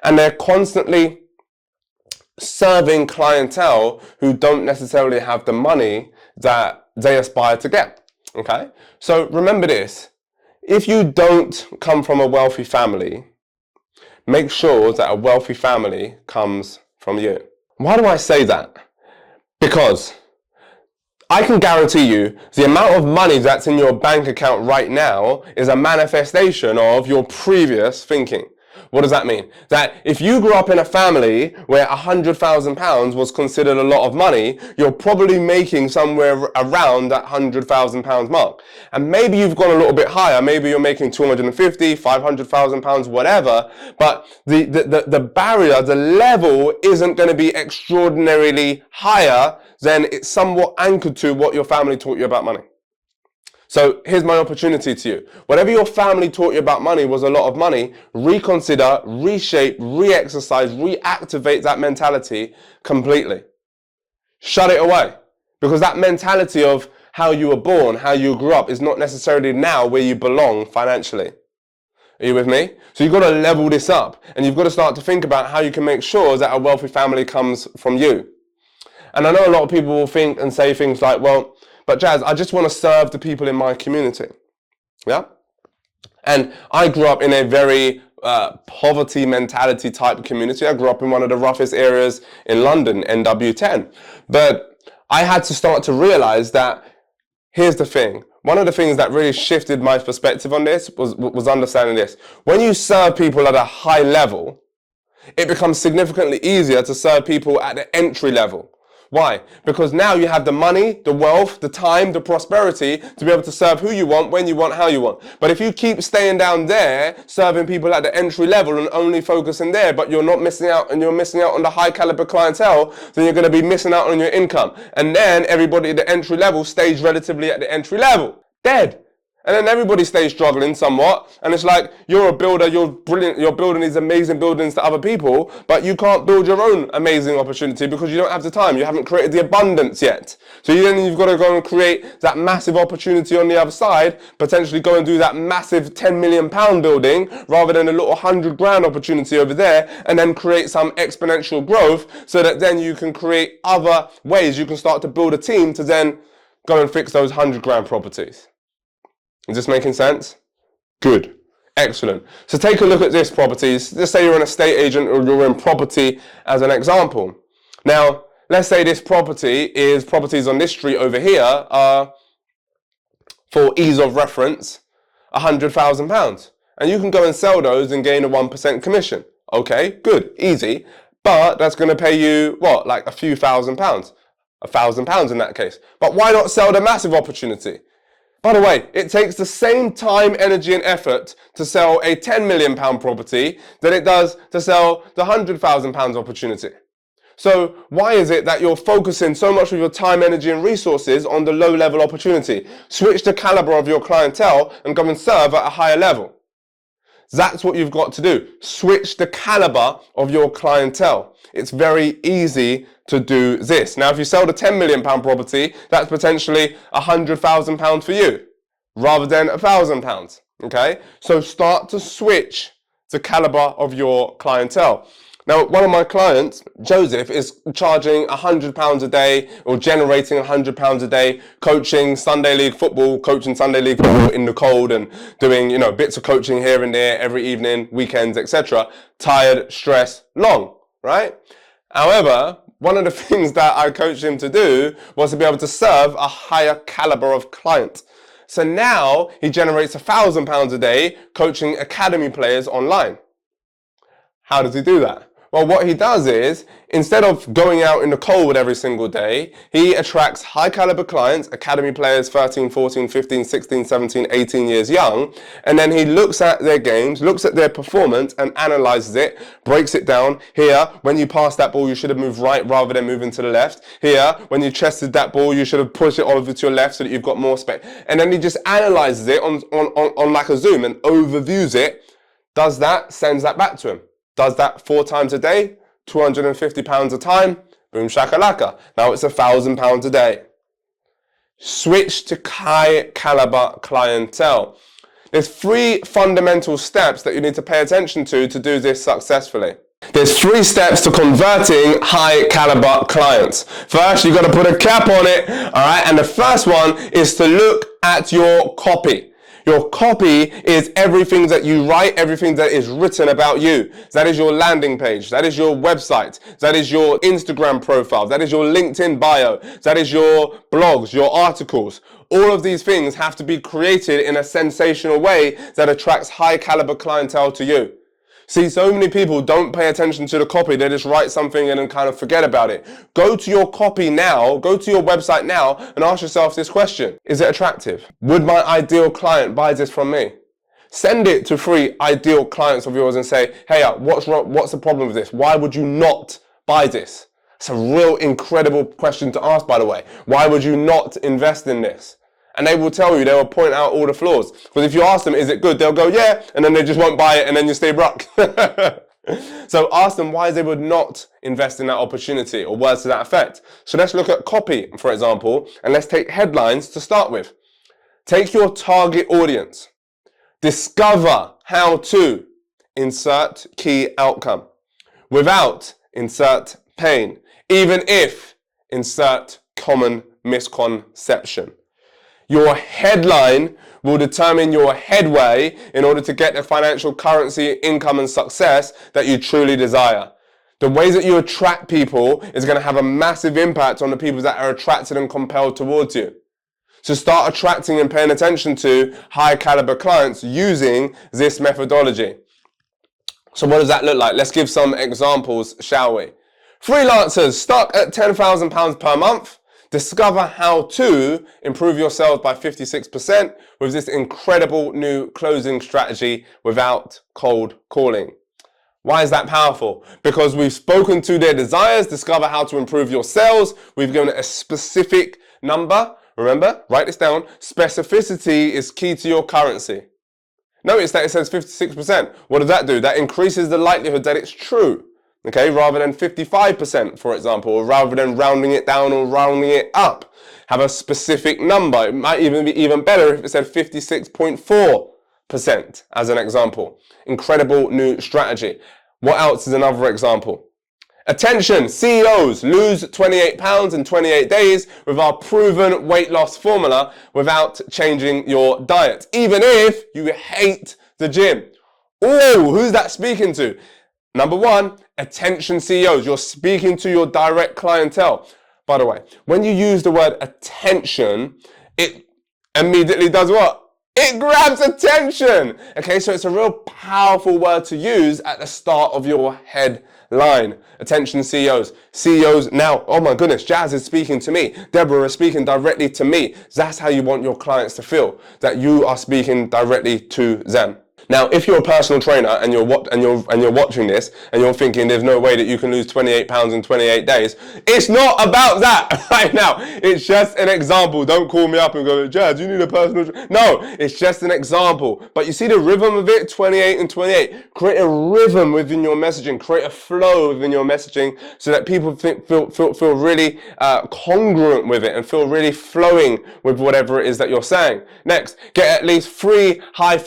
Speaker 1: and they're constantly serving clientele who don't necessarily have the money that they aspire to get. Okay? So remember this. If you don't come from a wealthy family, make sure that a wealthy family comes from you. Why do I say that? Because I can guarantee you the amount of money that's in your bank account right now is a manifestation of your previous thinking. What does that mean? That if you grew up in a family where £100,000 was considered a lot of money, you're probably making somewhere around that £100,000 mark. And maybe you've gone a little bit higher. Maybe you're making £250,000, £500,000, whatever. But the barrier, the level isn't going to be extraordinarily higher than it's somewhat anchored to what your family taught you about money. So here's my opportunity to you. Whatever your family taught you about money was a lot of money, reconsider, reshape, re-exercise, reactivate that mentality completely. Shut it away. Because that mentality of how you were born, how you grew up is not necessarily now where you belong financially. Are you with me? So you've got to level this up and you've got to start to think about how you can make sure that a wealthy family comes from you. And I know a lot of people will think and say things like, well, but Jazz, I just want to serve the people in my community. Yeah? And I grew up in a very poverty mentality type community. I grew up in one of the roughest areas in London, NW10. But I had to start to realize that here's the thing. one of the things that really shifted my perspective on this was understanding this. When you serve people at a high level, it becomes significantly easier to serve people at the entry level. Why? Because now you have the money, the wealth, the time, the prosperity to be able to serve who you want, when you want, how you want. But if you keep staying down there, serving people at the entry level and only focusing there, but you're not missing out and you're missing out on the high caliber clientele, then you're going to be missing out on your income. And then everybody at the entry level stays relatively at the entry level. Dead. And then everybody stays struggling somewhat. And it's like, you're a builder, you're brilliant, you're building these amazing buildings to other people, but you can't build your own amazing opportunity because you don't have the time. You haven't created the abundance yet. So you've got to go and create that massive opportunity on the other side, potentially go and do that massive £10 million building rather than a little 100 grand opportunity over there, and then create some exponential growth so that then you can create other ways you can start to build a team to then go and fix those 100 grand properties. Is this making sense? Good. Excellent. So take a look at this properties. Let's say you're an estate agent or you're in property as an example. Now, let's say this properties on this street over here are, for ease of reference, £100,000. And you can go and sell those and gain a 1% commission. Okay, good, easy. But that's going to pay you, what, like a few £1,000? £1,000 in that case. But why not sell the massive opportunity? By the way, it takes the same time, energy and effort to sell a £10 million property than it does to sell the £100,000 opportunity. So why is it that you're focusing so much of your time, energy and resources on the low level opportunity? Switch the caliber of your clientele and go and serve at a higher level. That's what you've got to do. Switch the caliber of your clientele. It's very easy to do this. Now, if you sell the £10 million property, that's potentially £100,000 for you rather than £1,000. Okay? So start to switch the caliber of your clientele. Now, one of my clients, Joseph, is charging £100 a day or generating £100 a day, coaching Sunday League football, in the cold and doing, bits of coaching here and there every evening, weekends, etc. Tired, stressed, long, right? However, one of the things that I coached him to do was to be able to serve a higher caliber of client. So now he generates £1,000 a day coaching academy players online. How does he do that? Well, what he does is, instead of going out in the cold every single day, he attracts high caliber clients, academy players 13, 14, 15, 16, 17, 18 years young, and then he looks at their games, looks at their performance and analyzes it, breaks it down. Here, when you pass that ball, you should have moved right rather than moving to the left. Here, when you chested that ball, you should have pushed it over to your left so that you've got more space. And then he just analyzes it on like a Zoom and overviews it, does that, sends that back to him. Does that 4 times a day, £250 a time, boom shakalaka. Now it's £1,000 a day. Switch to high caliber clientele. There's 3 fundamental steps that you need to pay attention to do this successfully. There's 3 steps to converting high caliber clients. First, you got to put a cap on it, all right? And the first one is to look at your copy. Your copy is everything that you write, everything that is written about you. That is your landing page. That is your website. That is your Instagram profile. That is your LinkedIn bio. That is your blogs, your articles. All of these things have to be created in a sensational way that attracts high caliber clientele to you. See, so many people don't pay attention to the copy. They just write something and then kind of forget about it. Go to your copy now, go to your website now and ask yourself this question. Is it attractive? Would my ideal client buy this from me? Send it to 3 ideal clients of yours and say, hey, what's wrong? What's the problem with this? Why would you not buy this? It's a real incredible question to ask, by the way. Why would you not invest in this? And they will tell you, they will point out all the flaws. Because if you ask them, is it good? They'll go, yeah, and then they just won't buy it and then you stay broke. So ask them why they would not invest in that opportunity or words to that effect. So let's look at copy, for example, and let's take headlines to start with. Take your target audience. Discover how to insert key outcome. Without insert pain. Even if insert common misconception. Your headline will determine your headway in order to get the financial currency, income and success that you truly desire. The ways that you attract people is going to have a massive impact on the people that are attracted and compelled towards you. to start attracting and paying attention to high caliber clients using this methodology. So what does that look like? Let's give some examples, shall we? Freelancers stuck at £10,000 per month. Discover how to improve your sales by 56% with this incredible new closing strategy without cold calling. Why is that powerful? Because we've spoken to their desires, discover how to improve your sales. We've given it a specific number. Remember, write this down. Specificity is key to your currency. Notice that it says 56%. What does that do? That increases the likelihood that it's true. Okay, rather than 55%, for example, or rather than rounding it down or rounding it up. Have a specific number. It might even be even better if it said 56.4% as an example. Incredible new strategy. What else is another example? Attention, CEOs, lose 28 pounds in 28 days with our proven weight loss formula without changing your diet, even if you hate the gym. Oh, who's that speaking to? Number one, attention CEOs. You're speaking to your direct clientele. By the way, when you use the word attention, it immediately does what? It grabs attention. Okay, so it's a real powerful word to use at the start of your headline. Attention CEOs. CEOs now, oh my goodness, Jazz is speaking to me. Deborah is speaking directly to me. That's how you want your clients to feel, that you are speaking directly to them. Now, if you're a personal trainer and you're watching this and you're thinking there's no way that you can lose 28 pounds in 28 days, it's not about that right now. It's just an example. Don't call me up and go, Jazz, you need a personal trainer. No, it's just an example. But you see the rhythm of it, 28 and 28. Create a rhythm within your messaging. Create a flow within your messaging so that people feel really congruent with it and feel really flowing with whatever it is that you're saying. Next, get at least 3 high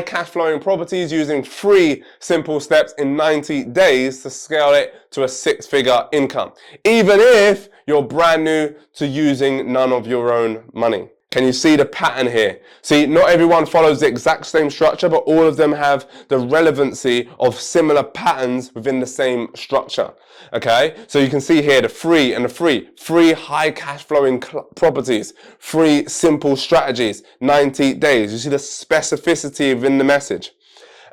Speaker 1: cash flowing properties using 3 simple steps in 90 days to scale it to a 6-figure income, even if you're brand new to using none of your own money. Can you see the pattern here? See, not everyone follows the exact same structure, but all of them have the relevancy of similar patterns within the same structure. Okay, so you can see here the 3 and the 3. 3 high cash flowing properties, 3 simple strategies, 90 days. You see the specificity within the message.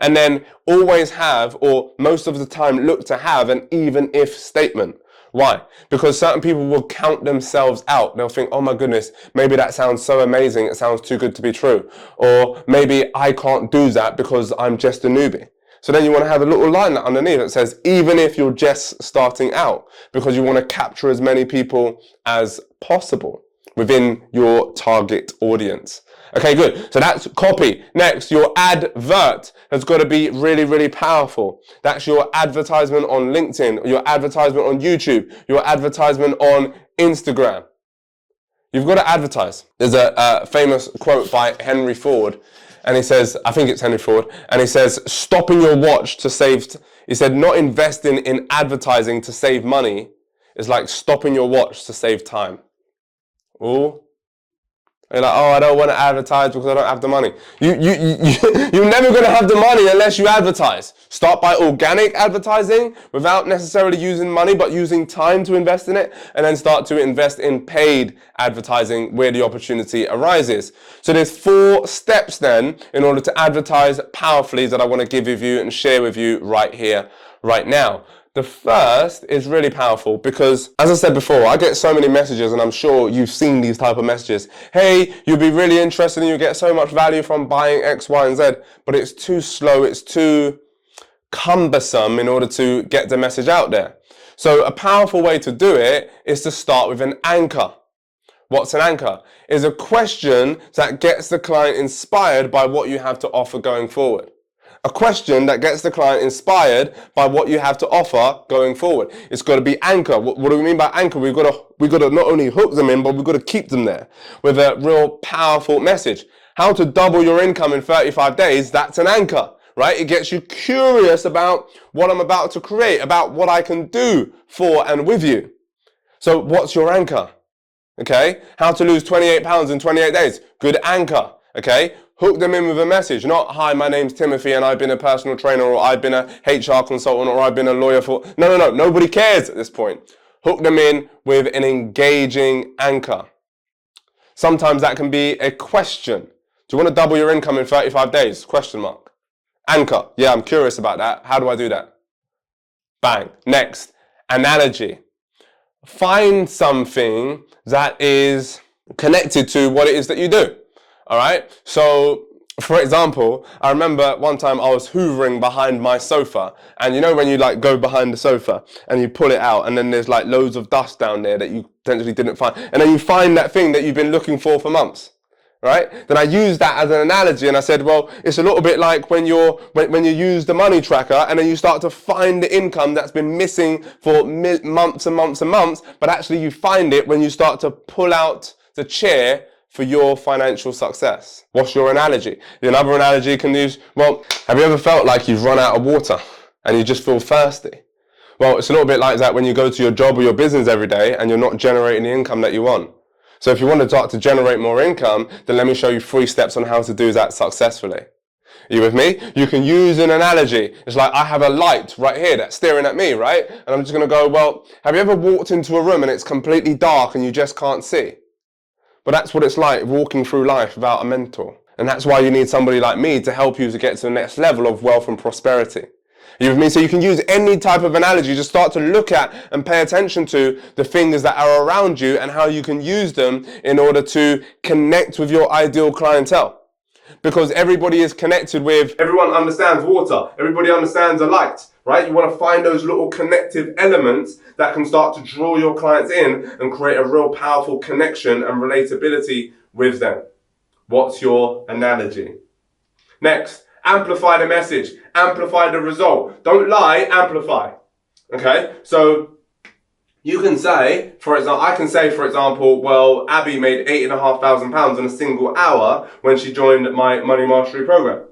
Speaker 1: And then always have, or most of the time look to have, an even if statement. Why? Because certain people will count themselves out. They'll think, oh my goodness, maybe that sounds so amazing. It sounds too good to be true. Or maybe I can't do that because I'm just a newbie. So then you want to have a little line underneath that says, even if you're just starting out, because you want to capture as many people as possible within your target audience. Okay, good. So that's copy. Next, your advert has got to be really, really powerful. That's your advertisement on LinkedIn, your advertisement on YouTube, your advertisement on Instagram. You've got to advertise. There's a famous quote by Henry Ford, and he says, I think it's Henry Ford, and he says, stopping your watch to save, he said, not investing in advertising to save money is like stopping your watch to save time. Ooh. You're like, oh, I don't want to advertise because I don't have the money. You're never going to have the money unless you advertise. Start by organic advertising without necessarily using money, but using time to invest in it, and then start to invest in paid advertising where the opportunity arises. So there's 4 steps then in order to advertise powerfully that I want to give you and share with you right here, right now. The first is really powerful because, as I said before, I get so many messages, and I'm sure you've seen these type of messages. Hey, you'll be really interested and you get so much value from buying X, Y, and Z, but it's too slow, it's too cumbersome in order to get the message out there. So a powerful way to do it is to start with an anchor. What's an anchor? It's a question that gets the client inspired by what you have to offer going forward. A question that gets the client inspired by what you have to offer going forward. It's got to be anchor. What do we mean by anchor? We've got to not only hook them in, but we've got to keep them there with a real powerful message. How to double your income in 35 days, that's an anchor, right? It gets you curious about what I'm about to create, about what I can do for and with you. So what's your anchor? Okay? How to lose 28 pounds in 28 days. Good anchor. Okay? Hook them in with a message, not, hi, my name's Timothy and I've been a personal trainer, or I've been a HR consultant, or I've been a lawyer for... No. Nobody cares at this point. Hook them in with an engaging anchor. Sometimes that can be a question. Do you want to double your income in 35 days? Question mark. Anchor. Yeah, I'm curious about that. How do I do that? Bang. Next, analogy. Find something that is connected to what it is that you do. All right. So, for example, I remember one time I was hoovering behind my sofa, and you know when you like go behind the sofa and you pull it out, and then there's like loads of dust down there that you potentially didn't find, and then you find that thing that you've been looking for months. Right? Then I used that as an analogy, and I said, well, it's a little bit like when you use the money tracker, and then you start to find the income that's been missing for months and months and months, but actually you find it when you start to pull out the chair for your financial success. What's your analogy? Another analogy can use, well, have you ever felt like you've run out of water and you just feel thirsty? Well, it's a little bit like that when you go to your job or your business every day and you're not generating the income that you want. So if you want to start to generate more income, then let me show you 3 steps on how to do that successfully. Are you with me? You can use an analogy. It's like I have a light right here that's staring at me, right? And I'm just going to go, well, have you ever walked into a room and it's completely dark and you just can't see? But that's what it's like walking through life without a mentor. And that's why you need somebody like me to help you to get to the next level of wealth and prosperity. You with me? So you can use any type of analogy. Just start to look at and pay attention to the things that are around you and how you can use them in order to connect with your ideal clientele. Because everybody is connected with, everyone understands water, everybody understands a light, right? You want to find those little connective elements that can start to draw your clients in and create a real powerful connection and relatability with them. What's your analogy? Next. Amplify the message, amplify the result. Don't lie, amplify. Okay, so you can say, for example, I can say, for example, well, Abby made £8,500 in a single hour when she joined my Money Mastery program.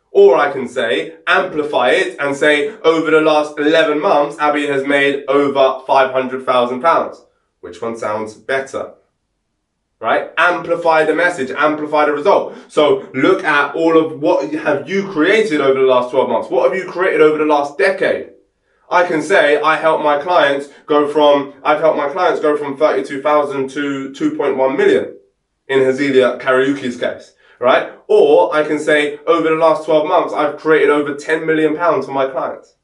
Speaker 1: Or I can say, amplify it and say, over the last 11 months, Abby has made over £500,000. Which one sounds better? Right? Amplify the message, amplify the result. So look at all of what have you created over the last 12 months. What have you created over the last decade? I can say I've helped my clients go from 32,000 to 2.1 million in Hazelia Karaoke's case, right? Or I can say over the last 12 months, I've created over £10 million for my clients.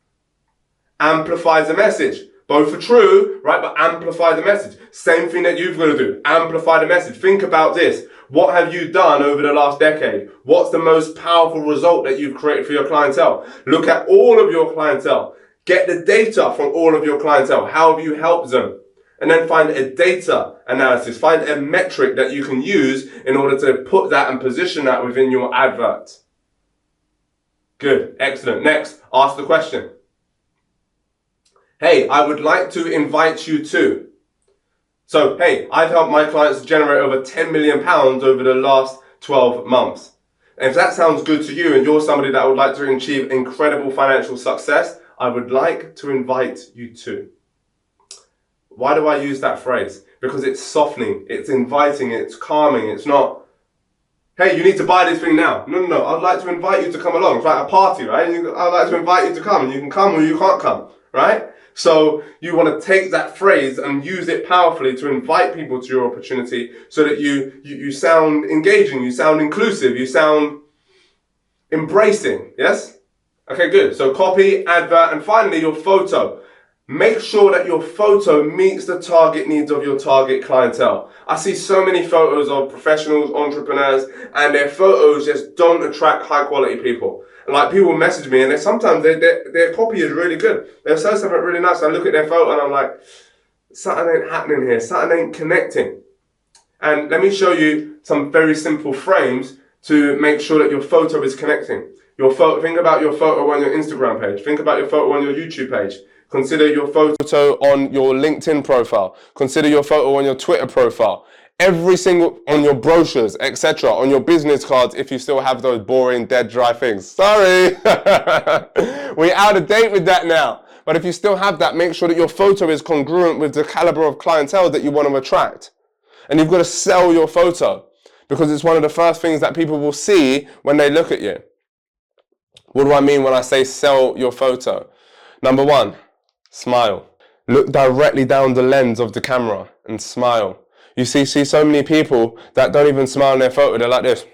Speaker 1: Amplifies the message. Both are true, right? But amplify the message. Same thing that you've got to do. Amplify the message. Think about this. What have you done over the last decade? What's the most powerful result that you've created for your clientele? Look at all of your clientele. Get the data from all of your clientele. How have you helped them? And then find a data analysis. Find a metric that you can use in order to put that and position that within your advert. Good. Excellent. Next, ask the question. Hey, I would like to invite you to. So, hey, I've helped my clients generate over £10 million over the last 12 months. And if that sounds good to you and you're somebody that would like to achieve incredible financial success, I would like to invite you to. Why do I use that phrase? Because it's softening, it's inviting, it's calming, it's not, hey, you need to buy this thing now. No, I'd like to invite you to come along. It's like a party, right? I'd like to invite you to come, and you can come or you can't come, right? So you want to take that phrase and use it powerfully to invite people to your opportunity so that you sound engaging, you sound inclusive, you sound embracing, yes? Okay, good. So copy, advert, and finally your photo. Make sure that your photo meets the target needs of your target clientele. I see so many photos of professionals, entrepreneurs, and their photos just don't attract high quality people. Like people message me and sometimes their copy is really good. They'll say something really nice. I look at their photo and I'm like, something ain't happening here. Something ain't connecting. And let me show you some very simple frames to make sure that your photo is connecting. Think about your photo on your Instagram page. Think about your photo on your YouTube page. Consider your photo on your LinkedIn profile. Consider your photo on your Twitter profile. Every single, on your brochures, etc., on your business cards, if you still have those boring, dead, dry things. Sorry. We're out of date with that now. But if you still have that, make sure that your photo is congruent with the caliber of clientele that you want to attract. And you've got to sell your photo because it's one of the first things that people will see when they look at you. What do I mean when I say sell your photo? Number one, smile. Look directly down the lens of the camera and smile. You see so many people that don't even smile in their photo. They're like this.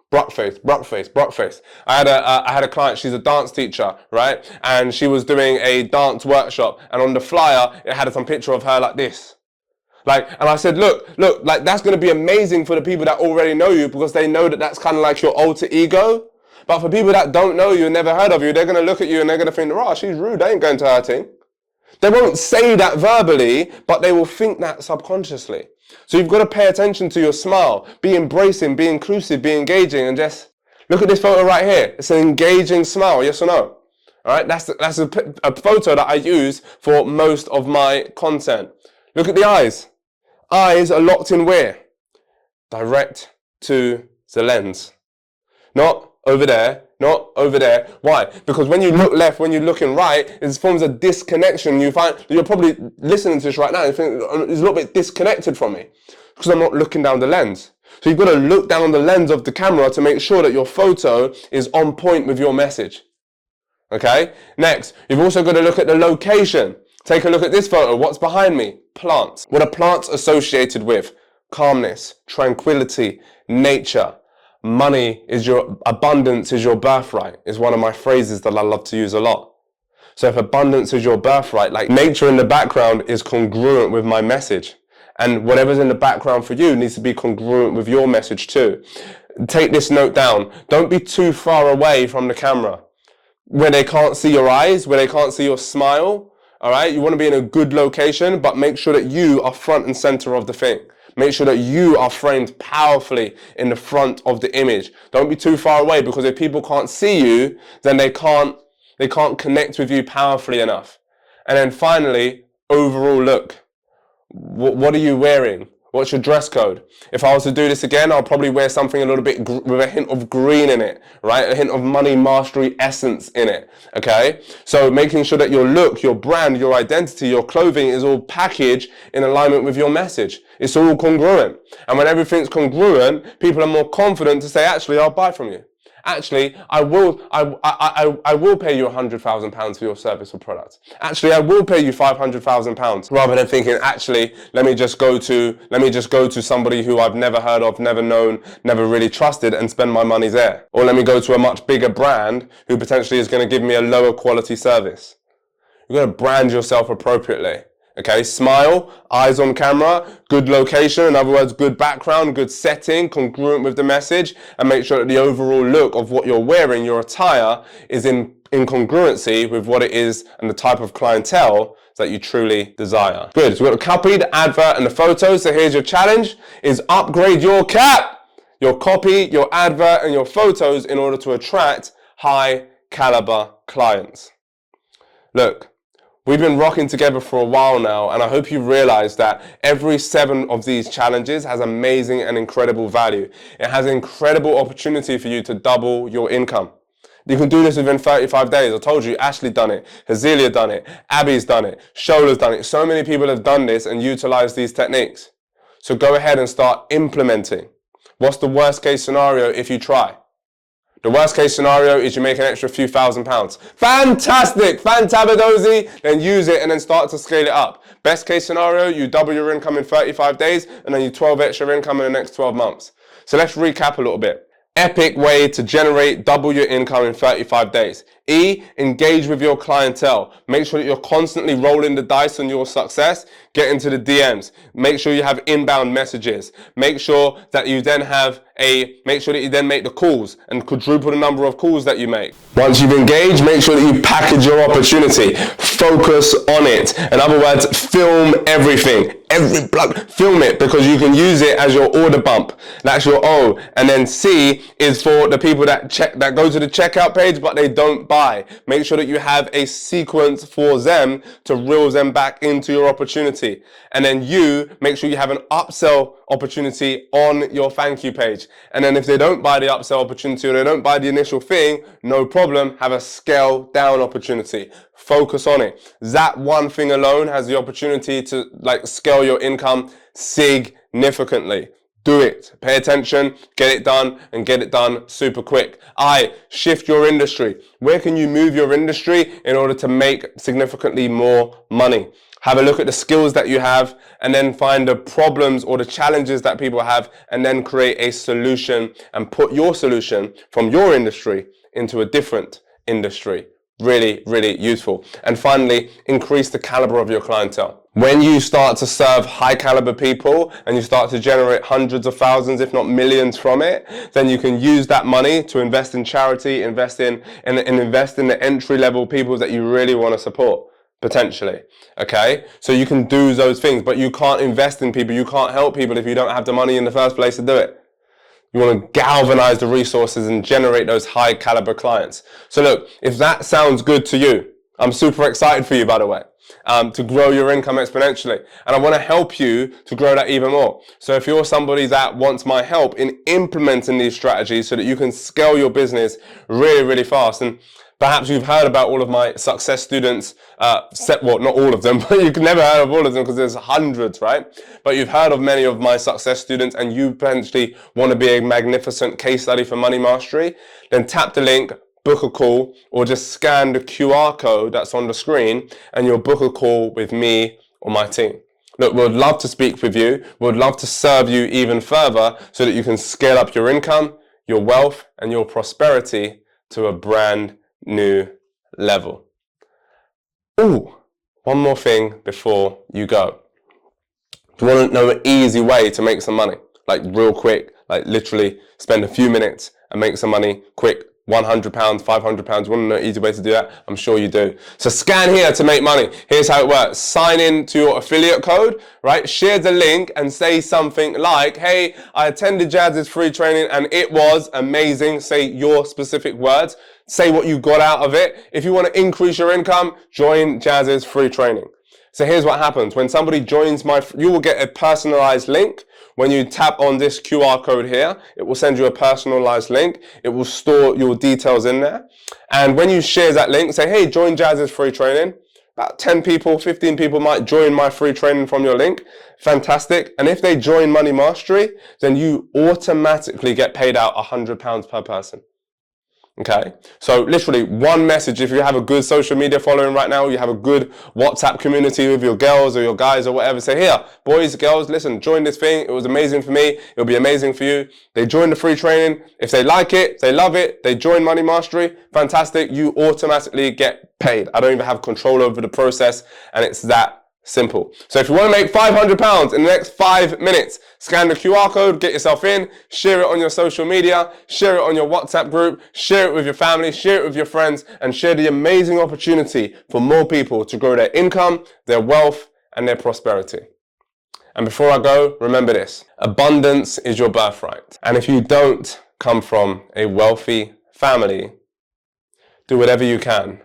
Speaker 1: Bruck face, bruck face, bruck face. I had a client, she's a dance teacher, right? And she was doing a dance workshop, and on the flyer, it had some picture of her like this. And I said, look, like that's going to be amazing for the people that already know you, because they know that that's kind of like your alter ego. But for people that don't know you and never heard of you, they're going to look at you and they're going to think, oh, she's rude, I ain't going to her team. They won't say that verbally, but they will think that subconsciously. So you've got to pay attention to your smile, be embracing, be inclusive, be engaging, and just look at this photo right here. It's an engaging smile, yes or no? All right, that's a photo that I use for most of my content. Look at the eyes. Eyes are locked in where? Direct to the lens. Not over there, not over there. Why? Because when you look left, when you're looking right, it forms a disconnection. You find you're probably listening to this right now and think it's a little bit disconnected from me because I'm not looking down the lens. So you've got to look down the lens of the camera to make sure that your photo is on point with your message. Okay? Next, you've also got to look at the location. Take a look at this photo. What's behind me? Plants. What are plants associated with? Calmness, tranquility, nature. Money is your, abundance is your birthright, is one of my phrases that I love to use a lot. So if abundance is your birthright, like nature in the background is congruent with my message. And whatever's in the background for you needs to be congruent with your message too. Take this note down. Don't be too far away from the camera, where they can't see your eyes, where they can't see your smile. All right. You want to be in a good location, but make sure that you are front and center of the thing. Make sure that you are framed powerfully in the front of the image. Don't be too far away, because if people can't see you, then they can't connect with you powerfully enough. And then finally, overall look. What are you wearing? What's your dress code? If I was to do this again, I'll probably wear something a little bit with a hint of green in it, right? A hint of money mastery essence in it, okay? So making sure that your look, your brand, your identity, your clothing is all packaged in alignment with your message. It's all congruent. And when everything's congruent, people are more confident to say, actually, I'll buy from you. Actually, I will pay you £100,000 for your service or product. Actually, I will pay you £500,000, rather than thinking, actually, let me just go to somebody who I've never heard of, never known, never really trusted, and spend my money there. Or let me go to a much bigger brand who potentially is going to give me a lower quality service. You've got to brand yourself appropriately. Okay, smile, eyes on camera, good location, in other words, good background, good setting, congruent with the message, and make sure that the overall look of what you're wearing, your attire, is in congruency with what it is and the type of clientele that you truly desire. Good, so we've got the copy, the advert, and the photos. So here's your challenge, is upgrade your your copy, your advert, and your photos in order to attract high caliber clients. Look, we've been rocking together for a while now, and I hope you realize that every 7 of these challenges has amazing and incredible value. It has an incredible opportunity for you to double your income. You can do this within 35 days. I told you, Ashley done it, Hazelia done it, Abby's done it, Shola's done it. So many people have done this and utilized these techniques. So go ahead and start implementing. What's the worst case scenario if you try? The worst case scenario is you make an extra few £1,000s. Fantastic! Fantabadozi! Then use it and then start to scale it up. Best case scenario, you double your income in 35 days and then you 12 extra income in the next 12 months. So let's recap a little bit. Epic way to generate double your income in 35 days. E, engage with your clientele. Make sure that you're constantly rolling the dice on your success. Get into the DMs. Make sure you have inbound messages. Make sure that you then make the calls and quadruple the number of calls that you make. Once you've engaged, make sure that you package your opportunity. Focus on it. In other words, film everything. Every plug, film it, because you can use it as your order bump. That's your O. And then C is for the people that go to the checkout page but they don't buy. Make sure that you have a sequence for them to reel them back into your opportunity. And then you make sure you have an upsell opportunity on your thank you page. And then if they don't buy the upsell opportunity or they don't buy the initial thing, no problem, have a scale down opportunity. Focus on it. That one thing alone has the opportunity to scale your income significantly. Do it. Pay attention, get it done, and get it done super quick. Shift your industry. Where can you move your industry in order to make significantly more money? Have a look at the skills that you have and then find the problems or the challenges that people have and then create a solution and put your solution from your industry into a different industry. Really, really useful. And finally, increase the caliber of your clientele. When you start to serve high caliber people and you start to generate hundreds of thousands, if not millions from it, then you can use that money to invest in charity, invest in the entry level people that you really want to support. Potentially. Okay. So you can do those things, but you can't invest in people. You can't help people if you don't have the money in the first place to do it. You want to galvanize the resources and generate those high caliber clients. So look, if that sounds good to you, I'm super excited for you, by the way, to grow your income exponentially. And I want to help you to grow that even more. So if you're somebody that wants my help in implementing these strategies so that you can scale your business really, really fast, and perhaps you've heard about all of my success students, well, not all of them, but you've never heard of all of them because there's hundreds, right? But you've heard of many of my success students and you potentially want to be a magnificent case study for money mastery, then tap the link, book a call, or just scan the QR code that's on the screen and you'll book a call with me or my team. Look, we'd love to speak with you. We'd love to serve you even further so that you can scale up your income, your wealth, and your prosperity to a brand new level. Ooh, one more thing before you go. Do you want to know an easy way to make some money? Like real quick, like literally spend a few minutes and make some money quick. £100, £500. You want to know an easy way to do that? I'm sure you do. So scan here to make money. Here's how it works. Sign in to your affiliate code, right? Share the link and say something like, hey, I attended Jazz's free training and it was amazing. Say your specific words. Say what you got out of it. If you want to increase your income, join Jazz's free training. So here's what happens. When somebody joins you will get a personalized link. When you tap on this QR code here, it will send you a personalized link. It will store your details in there. And when you share that link, say, hey, join Jazz's free training. About 10 people, 15 people might join my free training from your link. Fantastic. And if they join Money Mastery, then you automatically get paid out £100 per person. Okay, so literally one message. If you have a good social media following right now, you have a good WhatsApp community with your girls or your guys or whatever, say, here, boys, girls, listen, join this thing. It was amazing for me. It'll be amazing for you. They join the free training. If they like it, they love it, they join Money Mastery, fantastic. You automatically get paid. I don't even have control over the process, and it's that simple. So if you want to make £500 in the next 5 minutes, scan the QR code, get yourself in, share it on your social media, share it on your WhatsApp group, share it with your family, share it with your friends, and share the amazing opportunity for more people to grow their income, their wealth, and their prosperity. And before I go, remember this: abundance is your birthright. And if you don't come from a wealthy family, do whatever you can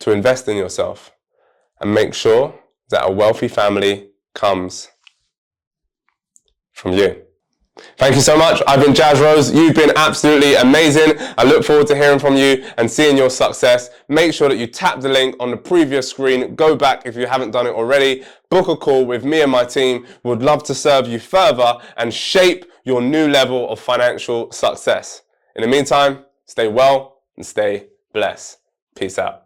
Speaker 1: to invest in yourself and make sure that a wealthy family comes from you. Thank you so much. I've been Jazz Rose. You've been absolutely amazing. I look forward to hearing from you and seeing your success. Make sure that you tap the link on the previous screen. Go back if you haven't done it already. Book a call with me and my team. Would love to serve you further and shape your new level of financial success. In the meantime, stay well and stay blessed. Peace out.